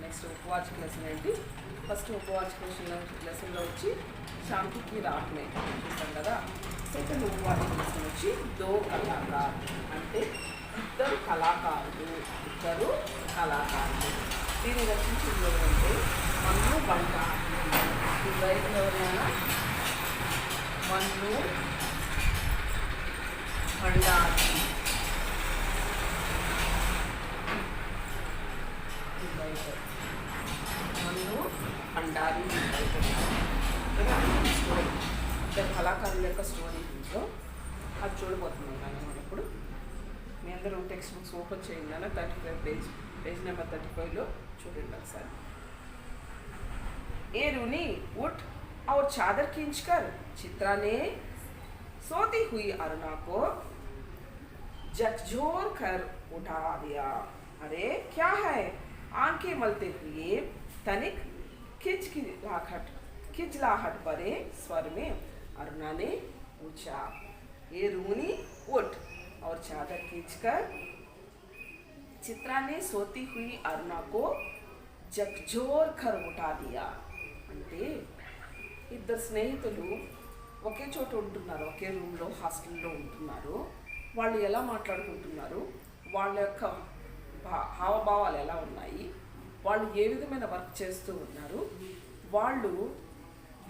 Next ఉపవాచక lesson ఏంటి? First ఉపవాచక లెసన్లో వచ్చి శాంతికి రాట్మే చూస్తాం కదా. సెకండ్ ఉపవాచక లెసన్ వచ్చి దో కళాకార్ అంటే ఇద్దరు కళాకారులు. దీన్ని రచించింది ఎవరంటే మన్ను భండారి. ఈ రైతులు ఎవరైనా మన్ను భండారి. మన్ను భండారి స్టోరీ, ఇద్దరు కళాకారుల యొక్క స్టోరీ ఇంట్లో అది చూడబోతున్నాం కానీ మనం ఇప్పుడు. మీ అందరూ టెక్స్ట్ బుక్స్ ఓపెన్ చేయండి అన్న 35 పేజ్ నెంబర్ 35లో చూడండి ఒకసారి. ए रूनी उठ और चादर खींचकर चित्रा ने सोती हुई अरुणा को झकझोर कर उठा दिया। अरे क्या है? आंखें मलते हुए तनिक खिजलाहट भरे स्वर में अरुणा ने पूछा। ए रूनी उठ और चादर खींचकर चित्रा ने सोती हुई अरुणा को झकझोर कर उठा दिया। అంటే ఇద్దరు స్నేహితులు ఒకే చోట ఉంటున్నారు, ఒకే రూమ్లో హాస్టల్లో ఉంటున్నారు. వాళ్ళు ఎలా మాట్లాడుకుంటున్నారు, వాళ్ళ యొక్క హావభావాలు ఎలా ఉన్నాయి, వాళ్ళు ఏ విధమైన వర్క్ చేస్తూ ఉన్నారు, వాళ్ళు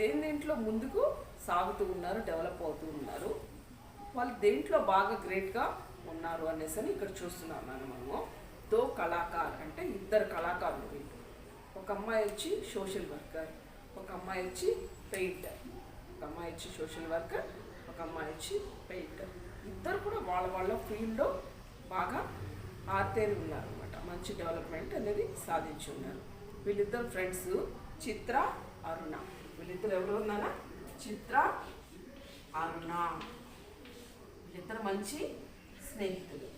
దేంట్లో ముందుకు సాగుతూ ఉన్నారు, డెవలప్ అవుతూ ఉన్నారు, వాళ్ళు దేంట్లో బాగా గ్రేట్గా ఉన్నారు అనేసి ఇక్కడ చూస్తున్నాం మనము. దో కళాకార్ అంటే ఇద్దరు కళాకారులు వీళ్ళు. ఒక అమ్మాయి వచ్చి సోషల్ వర్కర్, ఒక అమ్మాయి వచ్చి పెయింటర్. ఒక అమ్మాయి వచ్చి సోషల్ వర్కర్, ఒక అమ్మాయి వచ్చి పెయింటర్. ఇద్దరు కూడా వాళ్ళ ఫీల్డ్లో బాగా ఆర్తేరి ఉన్నారనమాట. మంచి డెవలప్మెంట్ అనేది సాధించి ఉన్నారు. వీళ్ళిద్దరు ఫ్రెండ్స్ చిత్ర, అరుణ. వీళ్ళిద్దరు ఎవరు ఉన్నారా? చిత్ర, అరుణ. వీళ్ళిద్దరు మంచి స్నేహితులు.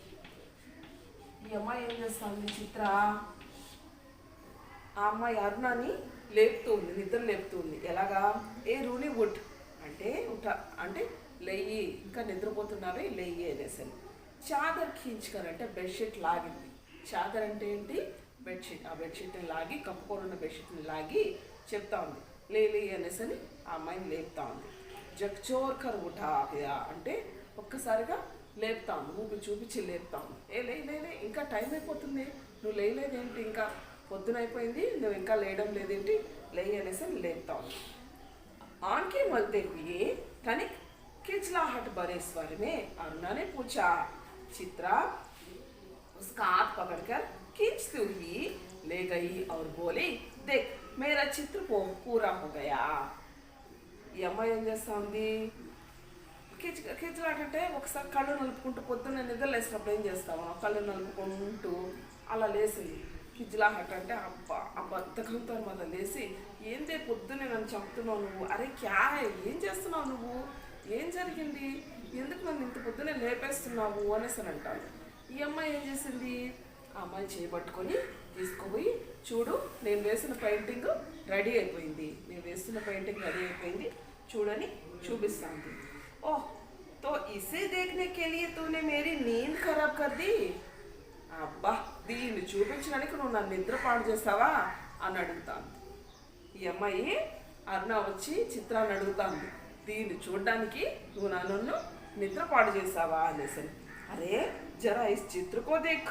ఈ అమ్మాయి ఏం చేస్తుంది? చిత్ర ఆ అమ్మాయి అరుణని లేపుతూ ఉంది, నిద్ర లేపుతూ ఉంది. ఎలాగా? ఏ రూని వుడ్ అంటే లెయ్యి, ఇంకా నిద్రపోతున్నావే లెయ్యి అనేసి. చాదర్ ఖీంచుకర్ అంటే బెడ్షీట్ లాగింది. చాదర్ అంటే ఏంటి? బెడ్షీట్. ఆ బెడ్షీట్ని లాగి, కప్పుకొని ఉన్న బెడ్షీట్ని లాగి చెప్తా ఉంది లే అనేసి ఆ అమ్మాయిని లేపుతా ఉంది. జగ్చోర్కర్ ఉఠా అంటే ఒక్కసారిగా లేపుతా ఉంది, ఊపి చూపించి లేపుతా ఉంది. ఏ లే ఇంకా టైం అయిపోతుంది, నువ్వు లేదేంటి, ఇంకా పొద్దున అయిపోయింది, నువ్వు ఇంకా లేయడం లేదేంటి, లేయి అనేసి లేపుతా ఉంది. आंखें मलते हुए तनिक खिजलाहट भरे स्वर में अरुणा ने पूछा। चित्रा उसका हाथ पकड़कर खींचती हुई ले गई और बोली, देख मेरा चित्र पूरा हो गया। ఈ అమ్మాయి ఏం చేస్తా ఉంది? ఖిజలాట అంటే ఒకసారి కళ్ళు నలుపుకుంటూ, పొద్దున్న నిద్ర లేసినప్పుడు ఏం చేస్తాము, కళ్ళు నలుపుకుంటూ అలా లేసింది. ఖిజలాహట్ అంటే ఆ బద్ధకంతో మళ్ళీ లేసి, ఏందే పొద్దున్నే నన్ను చంపుతున్నావు నువ్వు, అరే క్యా ఏం చేస్తున్నావు నువ్వు, ఏం జరిగింది, ఎందుకు నన్ను ఇంత పొద్దున్నే లేపేస్తున్నావు అనేసి అంటాను. ఈ అమ్మాయి ఏం చేసింది? ఆ అమ్మాయి చేయబట్టుకొని తీసుకుపోయి, చూడు నేను వేసిన పెయింటింగ్ రెడీ అయిపోయింది, నేను వేస్తున్న పెయింటింగ్ రెడీ అయిపోయింది చూడని చూపిస్తాను. ఓహ్ తో ఇసే దేఖనే కే లియే తూనే మేరీ నీంద్ ఖరాబ్ కర్ दी। అబ్బా దీన్ని చూపించడానికి నువ్వు నన్ను నిద్ర పాడు చేస్తావా అని అడుగుతాను. ఈ అమ్మాయి అరుణ వచ్చి చిత్రాన్ని అడుగుతాను, దీన్ని చూడడానికి నువ్వు నన్ను నిద్ర పాడు చేస్తావా అనేసి. అరే జరా ఇస్ చిత్ర కో దేఖ్,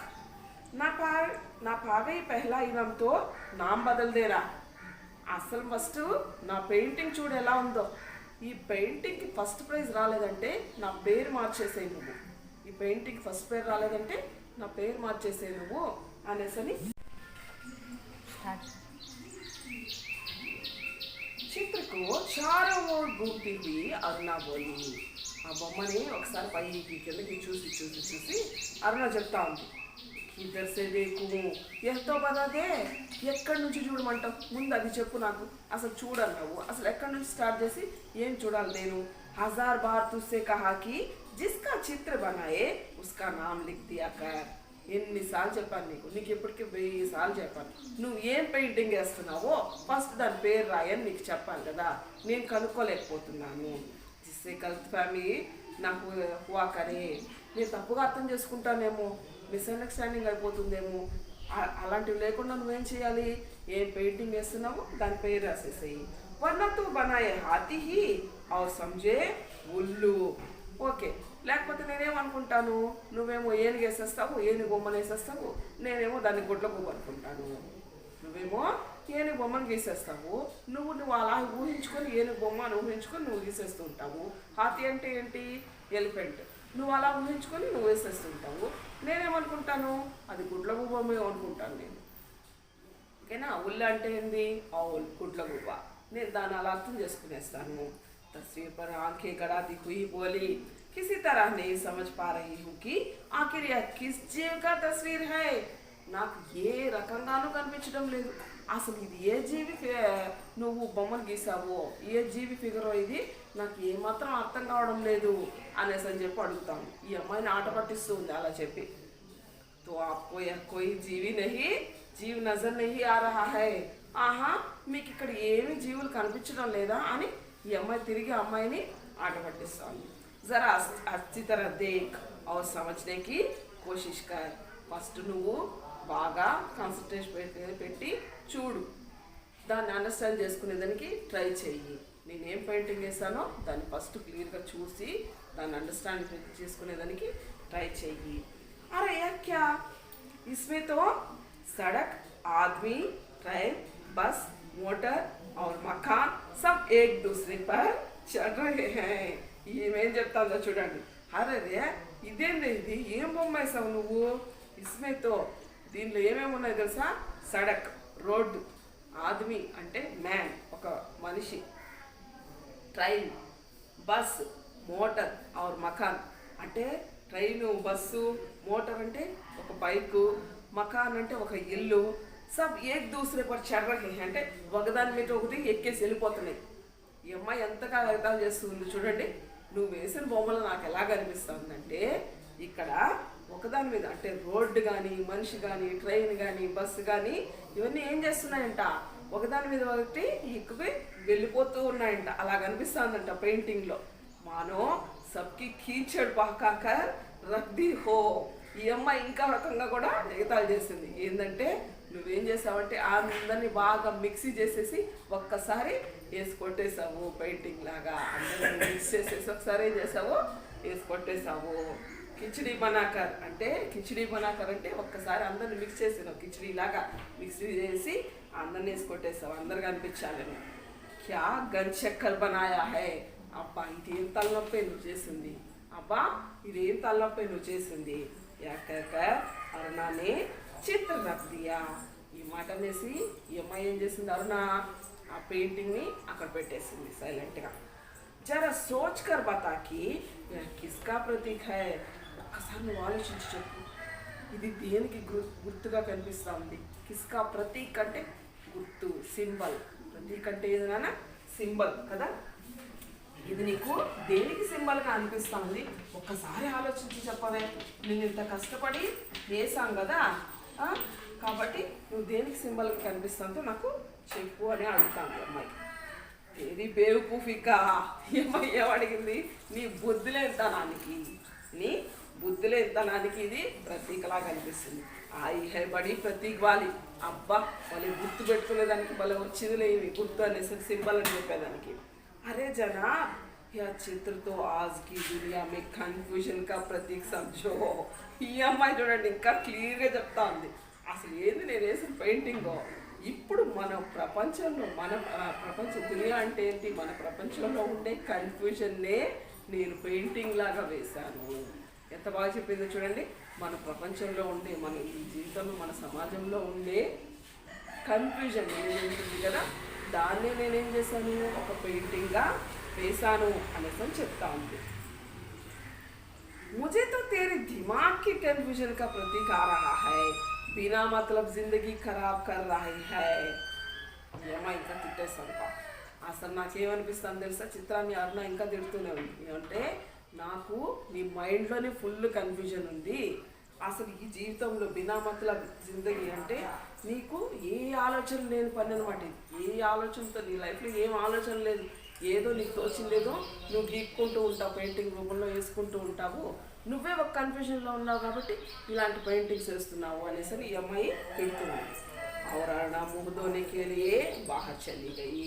నా పాగై పెహ్లా ఇనంతో నామ్ బదల్ దేరా. అసలు ఫస్ట్ నా పెయింటింగ్ చూడు ఎలా ఉందో, ఈ పెయింటింగ్కి ఫస్ట్ ప్రైజ్ రాలేదంటే నా పేరు మార్చేసేయి నువ్వు, ఈ పెయింటింగ్ ఫస్ట్ పేరు రాలేదంటే నా పేరు మార్చేసే నువ్వు అనేసని చిత్రకు చారో ఓర్ గూంती हुई అరుణ బోలి. ఆ బొమ్మని ఒకసారి పైకి కిందకి చూసి అరుణ చెప్తా ఉంది. ఇద్దరు సేదేకు ఎంతో బదాదే, ఎక్కడి నుంచి చూడమంటావు, ముందు అది చెప్పు నాకు, అసలు చూడన్నావు, అసలు ఎక్కడి నుంచి స్టార్ట్ చేసి ఏం చూడాలి నేను. 1000 बार तुझसे कहा कि जिसका चित्र बनाए उसका नाम लिख दिया कर। ఎన్నిసార్లు చెప్పాను నీకు ఇప్పటికీ 1000 సార్లు చెప్పాను, నువ్వు ఏం పెయింటింగ్ వేస్తున్నావో ఫస్ట్ దాని పేరు రాయని నీకు చెప్పాను కదా, నేను కనుక్కోలేకపోతున్నాను. జిస్సే గల్త్ ఫ్యామిలీ నాకు హువా కరే, నేను తప్పుగా అర్థం చేసుకుంటానేమో, మిస్అండర్స్టాండింగ్ అయిపోతుందేమో, అలాంటివి లేకుండా నువ్వేం చేయాలి, ఏం పెయింటింగ్ వేస్తున్నావు దాని పేరు రాసేసేయి. వరనా తూ బనాయే హాతీ హీ ఔర్ సంజే ఉల్లు. ఓకే, లేకపోతే నేనేమనుకుంటాను, నువ్వేమో ఏనుగు వేసేస్తావు, ఏనుగు బొమ్మను వేసేస్తావు, నేనేమో దాన్ని గుడ్ల పువ్వు అనుకుంటాను. నువ్వేమో ఏనుగు బొమ్మను గీసేస్తావు, నువ్వు అలా ఊహించుకొని ఏనుగు బొమ్మను ఊహించుకొని నువ్వు గీసేస్తూ ఉంటావు. హాతీ అంటే ఏంటి, ఎలిఫెంట్. నువ్వు అలా ఊహించుకొని నువ్వు వేసేస్తుంటావు. నేనేమనుకుంటాను, అది గుడ్ల బొమ్మే అనుకుంటాను నేను. ఓకేనా. ఉల్లు అంటే ఏంది, ఆవుల్, గుడ్ల గువ్వ. నేను దాన్ని అలా అర్థం చేసుకునేస్తాను. तस्वीर पर आंखें गड़ाती हुई बोली, किसी तरह नहीं समझ पा रही हूँ कि आखिर यह किस जीव का तस्वीर है. నాకు ఏ రకంగానూ కనిపించడం లేదు, అసలు ఇది ఏ జీవి నువ్వు బొమ్మను గీసావో, ఏ జీవి ఫిగరో ఇది నాకు ఏమాత్రం అర్థం కావడం లేదు అనేసి అని చెప్పి అడుగుతాను. ఈ అమ్మాయిని ఆట పట్టిస్తూ ఉంది అలా చెప్పి. తో ఆప్కో యహ్ కోయి జీవి నహీ, జీవ్ నజర్ నహీ ఆ రహా హై. ఆహా, మీకు ఇక్కడ ఏమి జీవులు కనిపించడం లేదా అని ఈ అమ్మాయి తిరిగి అమ్మాయిని ఆట పట్టిస్తాను. జరా అచ్చి తరహ దేఖ్ ఔర్ సమజ్నే కి కోషిష్ కర్. ఫస్ట్ నువ్వు బాగా కాన్సన్ట్రేషన్ పెట్టి చూడు, దాన్ని అండర్స్టాండ్ చేసుకునేదానికి ట్రై చెయ్యి. నేనేం పెయింటింగ్ వేసానో దాన్ని ఫస్ట్ క్లియర్గా చూసి దాన్ని అండర్స్టాండ్ చేసుకునేదానికి ట్రై చెయ్యి. అరే క్యా ఇస్మే తో Sadak, Aadmi, train, bus, motor और मकान सब एक दूसरे पर चढ़ रहे हैं. ఏమేం చెప్తాందో చూడండి. అరే ఇదేంది, ఇది ఏం బొమ్మ వేసావు నువ్వు, ఇస్మేతో. దీనిలో ఏమేమి ఉన్నాయి తెలుసా, సడక్ రోడ్డు, ఆద్మీ అంటే మ్యాన్ ఒక మనిషి, ట్రైన్, బస్, మోటార్ और మకాన్ అంటే ట్రైను, బస్సు, మోటార్ అంటే ఒక బైకు, మకాన్ అంటే ఒక ఇల్లు. సబ్ ఏక్ దూసరే పర్ చఢ్ రహే హై అంటే ఒకదాని మీద ఒకటి ఎక్కేసి వెళ్ళిపోతున్నాయి. ఈ అమ్మాయి ఎంతగా అర్థాలు చేస్తుంది చూడండి. నువ్వు వేసిన బొమ్మలు నాకు ఎలా కనిపిస్తుందంటే, ఇక్కడ ఒకదాని మీద అంటే రోడ్డు కానీ, మనిషి కానీ, ట్రైన్ కానీ, బస్సు కానీ ఇవన్నీ ఏం చేస్తున్నాయంట, ఒకదాని మీద ఒకటి ఎక్కువ వెళ్ళిపోతూ ఉన్నాయంట. అలా కనిపిస్తుందంట పెయింటింగ్లో. మానో సబ్కి కీచడ్ పకాకర్ రక్ది హో. ఈ అమ్మాయి ఇంకా రకంగా కూడా ఎగతాళి చేసింది. ఏంటంటే నువ్వేం చేసావంటే అందరినీ బాగా మిక్సీ చేసేసి ఒక్కసారి వేసి కొట్టేసావు పెయింటింగ్ లాగా. అందరినీ మిక్స్ చేసేసి ఒకసారి ఏం చేసావు, వేసి కొట్టేసావు. కిచిడి బనాకర్ అంటే, కిచిడి బనాకర్ అంటే ఒక్కసారి అందరిని మిక్స్ చేసినావు, కిచిడి లాగా మిక్సీ చేసి అందరిని వేసి కొట్టేసావు, అందరు కనిపించాలని. క్యా గన్ చక్కర్ బనాయా హై. అబ్బా ఇదేం తలనొప్పి నువ్వు చేసింది, అబ్బా ఇదేం తలనొప్పి నువ్వు చేసింది. అరుణానే చిత్ర రఖ్ దియా. ఈ మాట అనేసి ఈ అమ్మాయి ఏం చేసింది, అరుణ ఆ పెయింటింగ్ని అక్కడ పెట్టేసింది సైలెంట్గా. జరా సోచ్ కర్ బతాకి కిస్కా ప్రతీక్ హై. ఒక్కసారి నువ్వు ఆలోచించి చెప్పు, ఇది దేనికి గుర్తుగా కనిపిస్తూ ఉంది. కిస్కా ప్రతీక్ అంటే గుర్తు, సింబల్. ప్రతీక్ అంటే ఏదైనా సింబల్ కదా. ఇది నీకు దేనికి సింబల్గా అనిపిస్తూ ఉంది, ఒక్కసారి ఆలోచించి చెప్పవే. నేను ఇంత కష్టపడి వేసాం కదా, కాబట్టి నువ్వు దేనికి సింబల్గా కనిపిస్తుందో నాకు చెప్పు అని అడుగుతాను అమ్మాయి. ఏది బేవకూఫికా. అమ్మాయి ఏమడిగింది, నీ బుద్ధిలేంతనానికి, నీ బుద్ధిలేంతనానికి ఇది ప్రతీకలా కనిపిస్తుంది. ఆయి హై బడి ప్రతీక్ వాలి. అబ్బా వాళ్ళు గుర్తు పెట్టుకునేదానికి భలే వచ్చిందిలే ఇవి గుర్తు అనేసి సింబల్ అని చెప్పేదానికి. अरे जनाब, यह चित्र तो आज की दुनिया में కన్ఫ్యూజన్ కా ప్రతీక్ సమझो. ఈ అమ్మాయి చూడండి ఇంకా క్లియర్గా చెప్తా ఉంది అసలు ఏంది నేను వేసిన పెయింటింగ్. ఇప్పుడు మన ప్రపంచంలో, మన ప్రపంచ దునియా అంటే ఏంటి, మన ప్రపంచంలో ఉండే కన్ఫ్యూజన్నే నేను పెయింటింగ్ లాగా వేశాను. ఎంత బాగా చెప్పిందో చూడండి. మన ప్రపంచంలో ఉండే, మన ఈ జీవితంలో, మన సమాజంలో ఉండే కన్ఫ్యూజన్ ఏది ఉంటుంది కదా, దాన్నే నేనేం చేశాను, ఒక పెయింటింగ్గా వేశాను అనేసి అని చెప్తా ఉంది. मुझे तो तेरे दिमाग की कन्फ्यूजन का प्रतीक आ रहा है, बिना मतलब जिंदगी खराब कर रही है. ఏమో ఇంకా తిట్టేస్తాను. అసలు నాకేమనిపిస్తుంది తెలుసా, చిత్రాన్ని అరుణ ఇంకా తిడుతూనే ఉంది. ఏమంటే నాకు నీ మైండ్లోనే ఫుల్ కన్ఫ్యూజన్ ఉంది. అసలు ఈ జీవితంలో బినా మతలబ్ జిందగీ అంటే నీకు ఏ ఆలోచన లేని పని అనమాట. ఏ ఆలోచనతో నీ లైఫ్లో ఏం ఆలోచన లేదు, ఏదో నీకు తోచిందేదో నువ్వు గీక్కుంటూ ఉంటావు, పెయింటింగ్ రూపంలో వేసుకుంటూ ఉంటావు. నువ్వే ఒక కన్ఫ్యూజన్లో ఉన్నావు కాబట్టి ఇలాంటి పెయింటింగ్స్ వేస్తున్నావు అనేసి ఈ అమ్మాయి తిడుతుంది. और अरुणा मुँह धोने के लिए बाहर चली गई.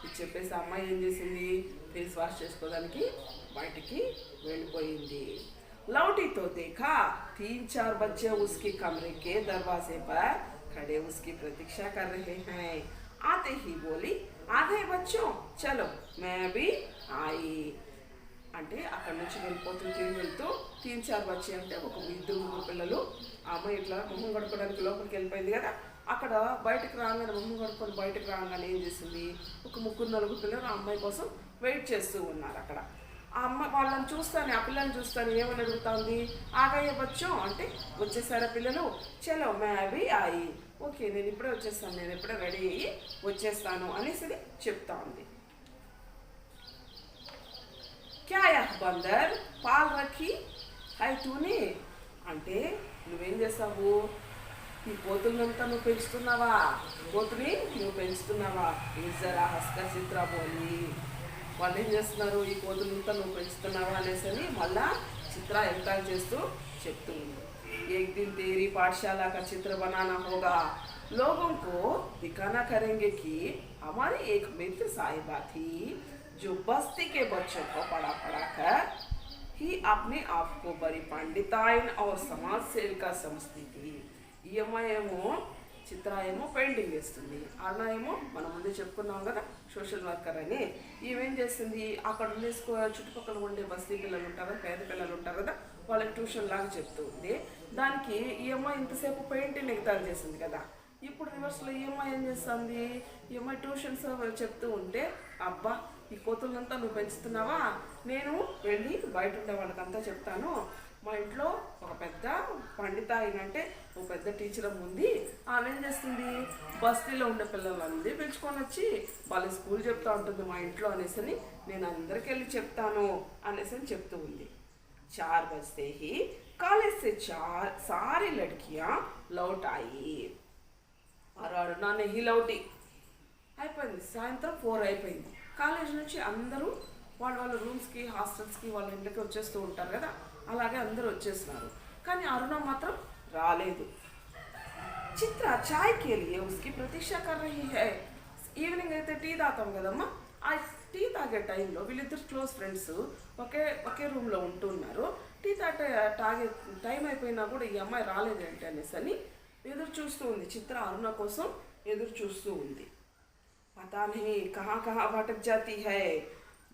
ఇది చెప్పేసి అమ్మాయి ఏం చేసింది, ఫేస్ వాష్ చేసుకోవడానికి బయటికి వెళ్ళిపోయింది. लौटी तो देखा 3-4 बच्चे उसके कमरे के दरवाजे पर खड़े उसकी प्रतीक्षा कर रहे हैं. आते ही बोली, आ गए बच्चों, चलो मैं भी आई. అంటే అక్కడ నుంచి వెళ్ళిపోతూ తిరిగి వెళ్తూ 3-4 బచ్చి అంటే ఒక 2-3 పిల్లలు ఆ అమ్మాయి ఇట్లా మొహం కడుక్కోవడానికి లోపలికి వెళ్ళిపోయింది కదా, అక్కడ బయటకు రాగానే మొహం కడుక్కొని బయటకు రాగానే ఏం చేసింది, ఒక 3-4 పిల్లలు ఆ అమ్మాయి కోసం వెయిట్ చేస్తూ ఉన్నారు అక్కడ. ఆ అమ్మ వాళ్ళని చూస్తాను, ఆ పిల్లల్ని చూస్తాను, ఏమని అడుగుతుంది, ఆగయ్య బచ్చో అంటే వచ్చేసారా పిల్లలు, చలో మే అవి ఆయి, ఓకే నేను ఇప్పుడే వచ్చేస్తాను, నేను ఇప్పుడే రెడీ అయ్యి వచ్చేస్తాను అనేసి చెప్తా ఉంది. క్యా యహ్ బందర్ పాల్ రఖీ హై తూనే అంటే నువ్వేం చేస్తావు, ఈ కోతులంతా నువ్వు పెంచుతున్నావా, కోతుని నువ్వు పెంచుతున్నావా, జరా హస్కర్ చిత్ర బోలి. వాళ్ళు ఏం చేస్తున్నారు, ఈ కోతులంతా నువ్వు పెంచుతున్నావా అనేసి మళ్ళా చిత్ర ఎంకరేజ్ చేస్తూ చెప్తుంది. एक दिन तेरी पाठशाला का चित्र बनाना होगा, लोगों को दिखाना करेंगे कि हमारी एक मित्र साहिबा थी जो बस्ती के बच्चों को पढ़ा कर ही अपने आप को बड़ी पंडिताइन और समाज सेविका समझती थी. ఈ అమ్మాయి ఏమో చిత్ర ఏమో పెయింటింగ్ వేస్తుంది, అరుణ ఏమో మనం ముందే చెప్పుకున్నాం కదా సోషల్ వర్కర్ అని. ఈమెం చేస్తుంది, అక్కడ ఉండే చుట్టుపక్కల ఉండే బస్తీ పిల్లలు ఉంటారు కదా, పేద పిల్లలు ఉంటారు కదా, వాళ్ళకి ట్యూషన్ లాగా చెప్తూ ఉంది. దానికి ఈ అమ్మాయి ఇంతసేపు పెయింటింగ్ ఎగ్జామ్ చేసింది కదా, ఇప్పుడు రివర్స్లో ఈ అమ్మాయి ఏం చేస్తుంది, ఈ అమ్మాయి ట్యూషన్స్ చెప్తూ ఉంటే, అబ్బా ఈ కోతులంతా నువ్వు పెంచుతున్నావా, నేను వెళ్ళి బయట ఉండే వాళ్ళకంతా చెప్తాను, మా ఇంట్లో ఒక పెద్ద పండిత అయినంటే ఒక పెద్ద టీచర్ ఉంది, ఆమె ఏం చేస్తుంది, బస్తీలో ఉండే పిల్లలందరూ పిలుచుకొని వచ్చి వాళ్ళ స్కూల్ చెప్తా ఉంటుంది మా ఇంట్లో అనేసి నేను అందరికి వెళ్ళి చెప్తాను అనేసి చెప్తూ ఉంది. 4 बजते ही कॉलेज से सारी लड़कियां लौट आई और अरुणा नहीं लौटी. అయిపోయింది సాయంత్రం 4 అయిపోయింది. కాలేజ్ నుంచి అందరూ వాళ్ళ వాళ్ళ రూమ్స్కి హాస్టల్స్కి వాళ్ళ ఇంటికి వచ్చేస్తూ ఉంటారు కదా, అలాగే అందరూ వచ్చేస్తున్నారు, కానీ అరుణ మాత్రం రాలేదు. చిత్ర చాయ్ కే లియే ఉస్కి ప్రతీక్ష కర్ రహీ హై. ఈవినింగ్ అయితే టీ తాగుతాం కదమ్మా, ఆ టీ తాగే టైంలో వీళ్ళిద్దరు క్లోజ్ ఫ్రెండ్స్ ఒకే రూమ్లో ఉంటున్నారు. టీ తాగే టైం అయిపోయినా కూడా ఈ అమ్మాయి రాలేదేంటి అనేసి ఎదురు చూస్తూ ఉంది. చిత్ర అరుణ కోసం ఎదురు చూస్తూ ఉంది. పతా నహీ కహా కహా భటక్ జాతీ హై,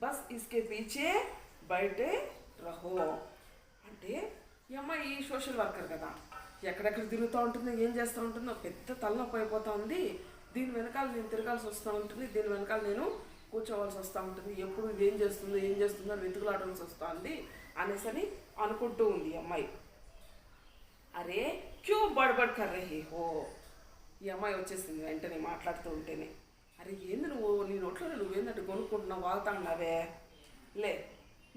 బస్ ఇస్కే పీచే బయటే రహో. అంటే ఈ అమ్మాయి ఈ సోషల్ వర్కర్ కదా, ఎక్కడెక్కడ తిరుగుతూ ఉంటుందో ఏం చేస్తూ ఉంటుందో పెద్ద తలనొప్పి అయిపోతూ ఉంది. దీని వెనకాల నేను తిరగాల్సి వస్తూ ఉంటుంది, దీని వెనకాల నేను కూర్చోవలసి వస్తూ ఉంటుంది, ఎప్పుడు ఏం చేస్తుందో వెతుకులాడాల్సి వస్తుంది అనేసి అనుకుంటూ ఉంది అమ్మాయి. అరే క్యూ బడ్బడ్ కర్ రహీ హో. ఈ అమ్మాయి వచ్చేసింది వెంటనే మాట్లాడుతూ ఉంటేనే, అరే ఏంది నువ్వు, నీ నోట్లో నువ్వేందంటే కొనుక్కుంటున్నావు, వాగుతాండావే, లే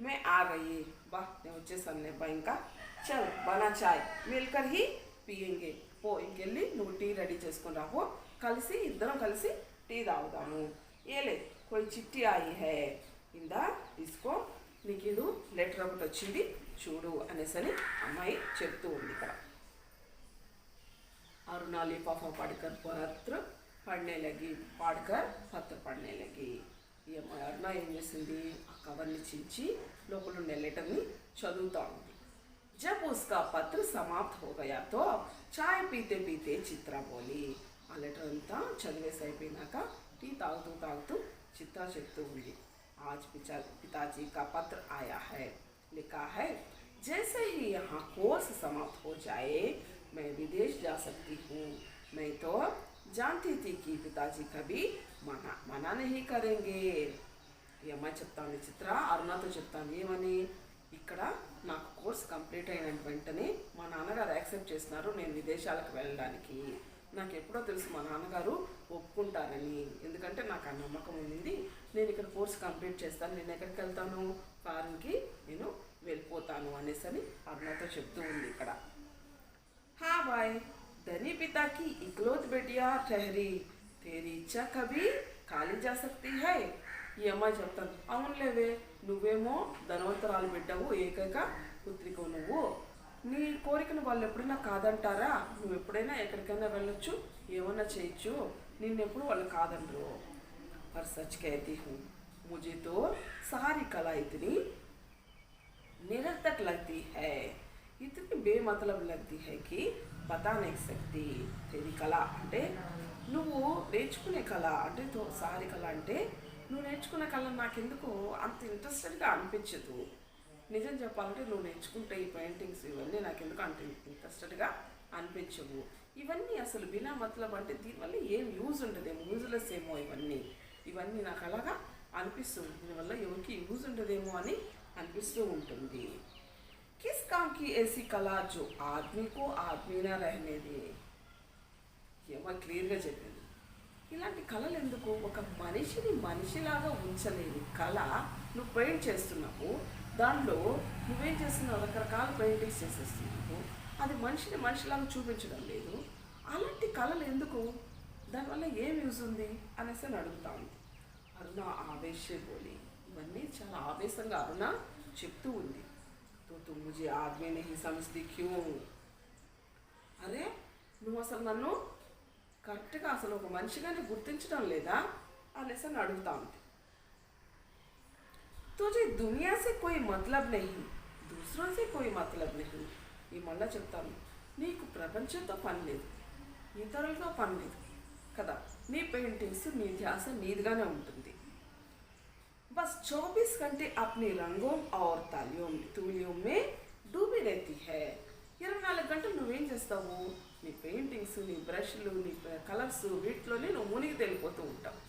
మే ఆ గయి, బా నేను వచ్చేసానులే బా, ఇంకా చల్ బనా చాయ్ మిల్కర్ హీ పియంగే, పో ఇంకెళ్ళి నువ్వు టీ రెడీ చేసుకుని రాపో, ఇద్దరం కలిసి టీ తాగుదాము. ఏలే कोई चिट्ठी आई है, ఇందా తీసుకో, నీకు ఇది లెటర్ ఒకటి వచ్చింది చూడు అనేసి అమ్మాయి చెప్తూ ఉంది ఇక్కడ. అరుణ लिफाफा पढ़कर पत्र पढ़ने लगी, पढ़कर पत्र पढ़ने लगी. ఈ అమ్మాయి అరుణ ఏం చేసింది, ఆ కవర్ని చించి లోపల ఉండే లెటర్ని చదువుతూ ఉంది. जब उसका पत्र समाप्त हो गया तो चाय पीते पीते चित्रा बोली. ఆ లెటర్ అంతా చదివేసి అయిపోయినాక టీ తాగుతూ चित्रा చెప్తూ ఉంది. आज पिताजी का पत्र आया है, लिखा है जैसे ही यहाँ कोर्स समाप्त हो जाए मैं विदेश जा सकती हूँ. मैं तो जानती थी कि पिताजी कभी मना नहीं करेंगे. ఈ అమ్మాయి చెప్తాను, చిత్ర అరుణతో చెప్తాను ఏమని, ఇక్కడ నాకు కోర్స్ కంప్లీట్ అయిన వెంటనే మా నాన్నగారు యాక్సెప్ట్ చేసినారు నేను విదేశాలకు వెళ్ళడానికి. నాకు ఎప్పుడో తెలుసు మా నాన్నగారు ఒప్పుకుంటారని, ఎందుకంటే నాకు ఆ నమ్మకం ఉంది, నేను ఇక్కడ కోర్స్ కంప్లీట్ చేస్తాను, నేను ఎక్కడికి వెళ్తాను, ఫారెన్కి నేను వెళ్ళిపోతాను అనేసి అరుణతో చెప్తూ ఉంది ఇక్కడ. హా బాయ్ धनी पिता की इकलौती बेटिया ठहरी, तेरी इच्छा कभी ఖాళీ जा सकती है. ఈ అమ్మాయి చెప్తాను, అవునులేవే నువ్వేమో ధనవంతరాలు బిడ్డవు, ఏకైక పుత్రికో నువ్వు నీ కోరికను వాళ్ళు ఎప్పుడైనా కాదంటారా? నువ్వు ఎప్పుడైనా ఎక్కడికైనా వెళ్ళొచ్చు, ఏమన్నా చేయొచ్చు, నిన్నెప్పుడు వాళ్ళు కాదనరు. और सच कहती हूँ, मुझे तो सारी कला इतनी निरर्थक लगती है, इतनी बेमतलब लगती है कि बता नहीं सकती. तेरी कला అంటే నువ్వు నేర్చుకునే కళ అంటే సారీ కళ అంటే నువ్వు నేర్చుకునే కళ నాకెందుకు అంత ఇంట్రెస్టెడ్గా అనిపించదు. నిజం చెప్పాలంటే నువ్వు నేర్చుకుంటే ఈ పెయింటింగ్స్ ఇవన్నీ నాకెందుకు అంత ఇంట్రెస్టెడ్గా అనిపించవు. ఇవన్నీ అసలు బినా మతలబ్ అంటే దీనివల్ల ఏం యూజ్ ఉండదేమో, యూజ్లెస్ ఏమో ఇవన్నీ నాకు అలాగా అనిపిస్తుంది. దీనివల్ల ఎవరికి యూజ్ ఉండదేమో అని అనిపిస్తూ ఉంటుంది. కిస్ కామ్ కి ఏసీ కళ జో ఆద్మీకో ఆద్మీనా రహనేది. ఏమో క్లియర్గా చెప్పింది. ఇలాంటి కళలు ఎందుకు? ఒక మనిషిని మనిషిలాగా ఉంచలేని కళ నువ్వు పెయింట్ చేస్తున్నావు, దానిలో నువ్వేం చేస్తున్నావు, రకరకాల పెయింటింగ్స్ చేసేస్తున్నావు, అది మనిషిని మనిషిలాగా చూపించడం లేదు. అలాంటి కళలు ఎందుకు, దానివల్ల ఏం యూజ్ ఉంది అనేసి అని అడుగుతా ఉంది. అరుణ ఆవేశే బోలి. ఇవన్నీ చాలా ఆవేశంగా అరుణ చెప్తూ ఉంది. తో తుమ్ ముझे ఆద్మీ నహీ సమజ్తీ క్యూ. అరే నువ్వు అసలు నన్ను కరెక్ట్గా అసలు ఒక మనిషిగానే గుర్తించడం లేదా అనేసి అని అడుగుతా ఉంది. तुझे दुनिया से कोई मतलब नहीं, दूसरों से कोई मतलब नहीं. ఈ మళ్ళా చెప్తాను, నీకు ప్రపంచంతో పని లేదు, ఇతరులతో పని లేదు కదా. నీ పెయింటింగ్స్ నీ ధ్యాస నీదిగానే ఉంటుంది. బస్ 24 घंटे अपने रंगों और तूलियों में डूबी रहती है. 24 గంటలు నువ్వేం చేస్తావు, నీ పెయింటింగ్స్, నీ బ్రష్లు, నీ కలర్స్, వీటిలోనే నువ్వు మునిగి తేలిపోతూ ఉంటావు.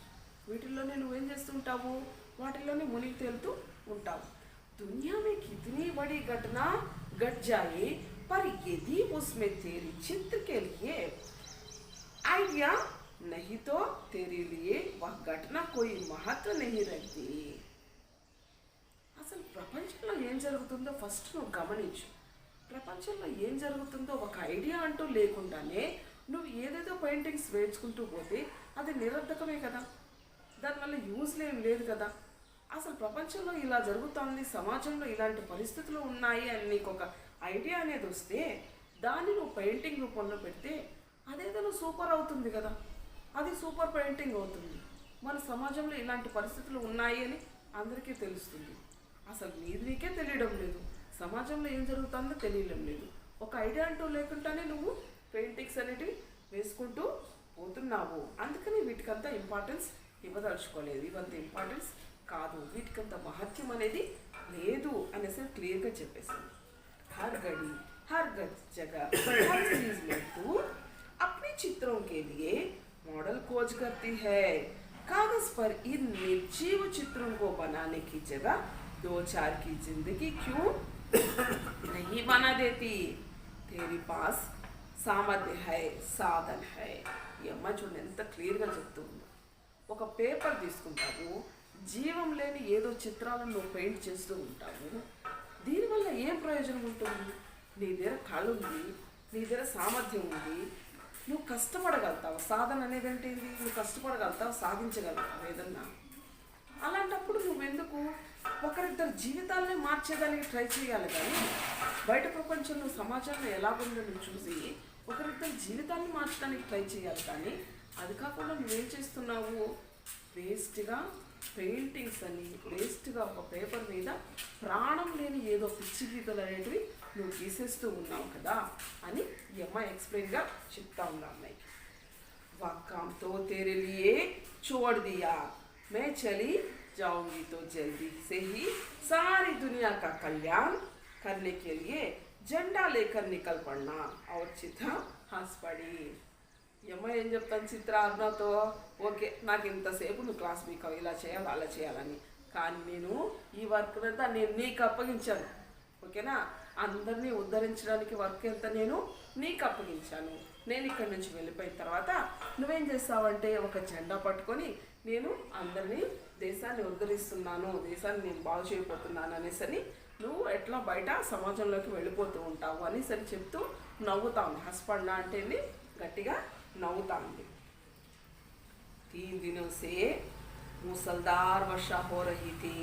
వీటిల్లోనే నువ్వేం చేస్తూ ఉంటావు, వాటిల్లోనే మునిగి తేలుతూ ఉంటావు. दुनिया में कितनी बड़ी घटना घट जाए, पर यदि उसमें तेरे चित्र के लिए आइडिया नहीं तो तेरे लिए वह घटना कोई महत्व नहीं रखती. అసలు ప్రపంచంలో ఏం జరుగుతుందో ఫస్ట్ నువ్వు గమనించు. ప్రపంచంలో ఏం జరుగుతుందో ఒక ఐడియా అంటూ లేకుండానే నువ్వు ఏదేదో పెయింటింగ్స్ వేసుకుంటూ పోతే అది నిరర్థకమే కదా, దానివల్ల యూజ్లో ఏం లేదు కదా. అసలు ప్రపంచంలో ఇలా జరుగుతుంది, సమాజంలో ఇలాంటి పరిస్థితులు ఉన్నాయి అని నీకు ఒక ఐడియా అనేది వస్తే దాన్ని నువ్వు పెయింటింగ్ రూపంలో పెడితే అదేదో సూపర్ అవుతుంది కదా, అది సూపర్ పెయింటింగ్ అవుతుంది. మన సమాజంలో ఇలాంటి పరిస్థితులు ఉన్నాయి అని అందరికీ తెలుస్తుంది. అసలు నీకే తెలియడం లేదు, సమాజంలో ఏం జరుగుతుందో తెలియడం లేదు. ఒక ఐడియా అంటూ లేకుండానే నువ్వు పెయింటింగ్స్ అనేటివి వేసుకుంటూ పోతున్నావు. అందుకని వీటికంతా ఇంపార్టెన్స్ ఇవ్వదలుచుకోలేదు, ఇవంత ఇంపార్టెన్స్ కాదు, వీటికంత మహత్యం అనేది లేదు అనేసి క్లియర్గా చెప్పేసింది. हर घड़ी हर जगह हर चीज में तू अपने चित्रों के लिए मॉडल खोज करती है. कागज पर इन निर्जीव चित्रों को बनाने की जगह 2-4 की जिंदगी क्यों नहीं बना देती. तेरे पास सामर्थ्य है, साधन है. ఈ అమ్మాయి చూడండి ఎంత క్లియర్గా చెప్తూ ఉందో. ఒక పేపర్ తీసుకుంటావు, జీవం లేని ఏదో చిత్రాలను నువ్వు పెయింట్ చేస్తూ ఉంటావు. దీనివల్ల ఏం ప్రయోజనం ఉంటుంది? నీ దగ్గర కళ ఉంది, నీ దగ్గర సామర్థ్యం ఉంది, నువ్వు కష్టపడగలుగుతావు. సాధన అనేది అంటే ఏంటి? నువ్వు కష్టపడగలుగుతావు, సాధించగలుగుతావు ఏదన్నా. అలాంటప్పుడు నువ్వెందుకు ఒకరిద్దరు జీవితాలనే మార్చేదానికి ట్రై చేయాలి కానీ బయట ప్రపంచంలో సమాజంలో ఎలాగుందో నువ్వు చూసి ఒకరిద్దరు జీవితాన్ని మార్చడానికి ట్రై చేయాలి కానీ అది కాకుండా నువ్వేం చేస్తున్నావు, వేస్ట్గా పెయింటింగ్స్ అని, వేస్ట్గా ఒక పేపర్ మీద ప్రాణం లేని ఏదో పిచ్చి గీతలు అనేటివి నువ్వు గీసేస్తూ ఉన్నావు కదా అని ఈ అమ్మాయి ఎక్స్ప్లెయిన్గా చెప్తా ఉన్నా అమ్మాయికి. వాక్కాంతో तेरे लिए छोड़ दिया, मैं चली जाऊंगी तो जल्दी से ही सारी दुनिया का कल्याण करने के लिए झंडा लेकर निकल पड़ना. और चित्रा हंस पड़ी. ఈ అమ్మాయి ఏం చెప్తాను చిత్ర అరుణతో, ఓకే నాకు ఇంతసేపు నువ్వు క్లాస్ మీకు ఇలా చేయాలి అలా చేయాలని, కానీ నేను ఈ వర్క్ అంతా నేను నీకు అప్పగించాను, ఓకేనా. అందరినీ ఉద్ధరించడానికి వర్క్ ఎంత నేను నీకు అప్పగించాను. నేను ఇక్కడి నుంచి వెళ్ళిపోయిన తర్వాత నువ్వేం చేస్తావంటే ఒక జెండా పట్టుకొని నేను అందరినీ దేశాన్ని ఉద్ధరిస్తున్నాను, దేశాన్ని నేను బాగు చేయబోతున్నాను అనేసరి నువ్వు ఎట్లా బయట సమాజంలోకి వెళ్ళిపోతూ ఉంటావు అనేసరి చెప్తూ నవ్వుతా ఉంది. హస్పండా అంటే గట్టిగా नौता ఉంది. 3 दिनों से मूसलधार वर्षा हो रही थी.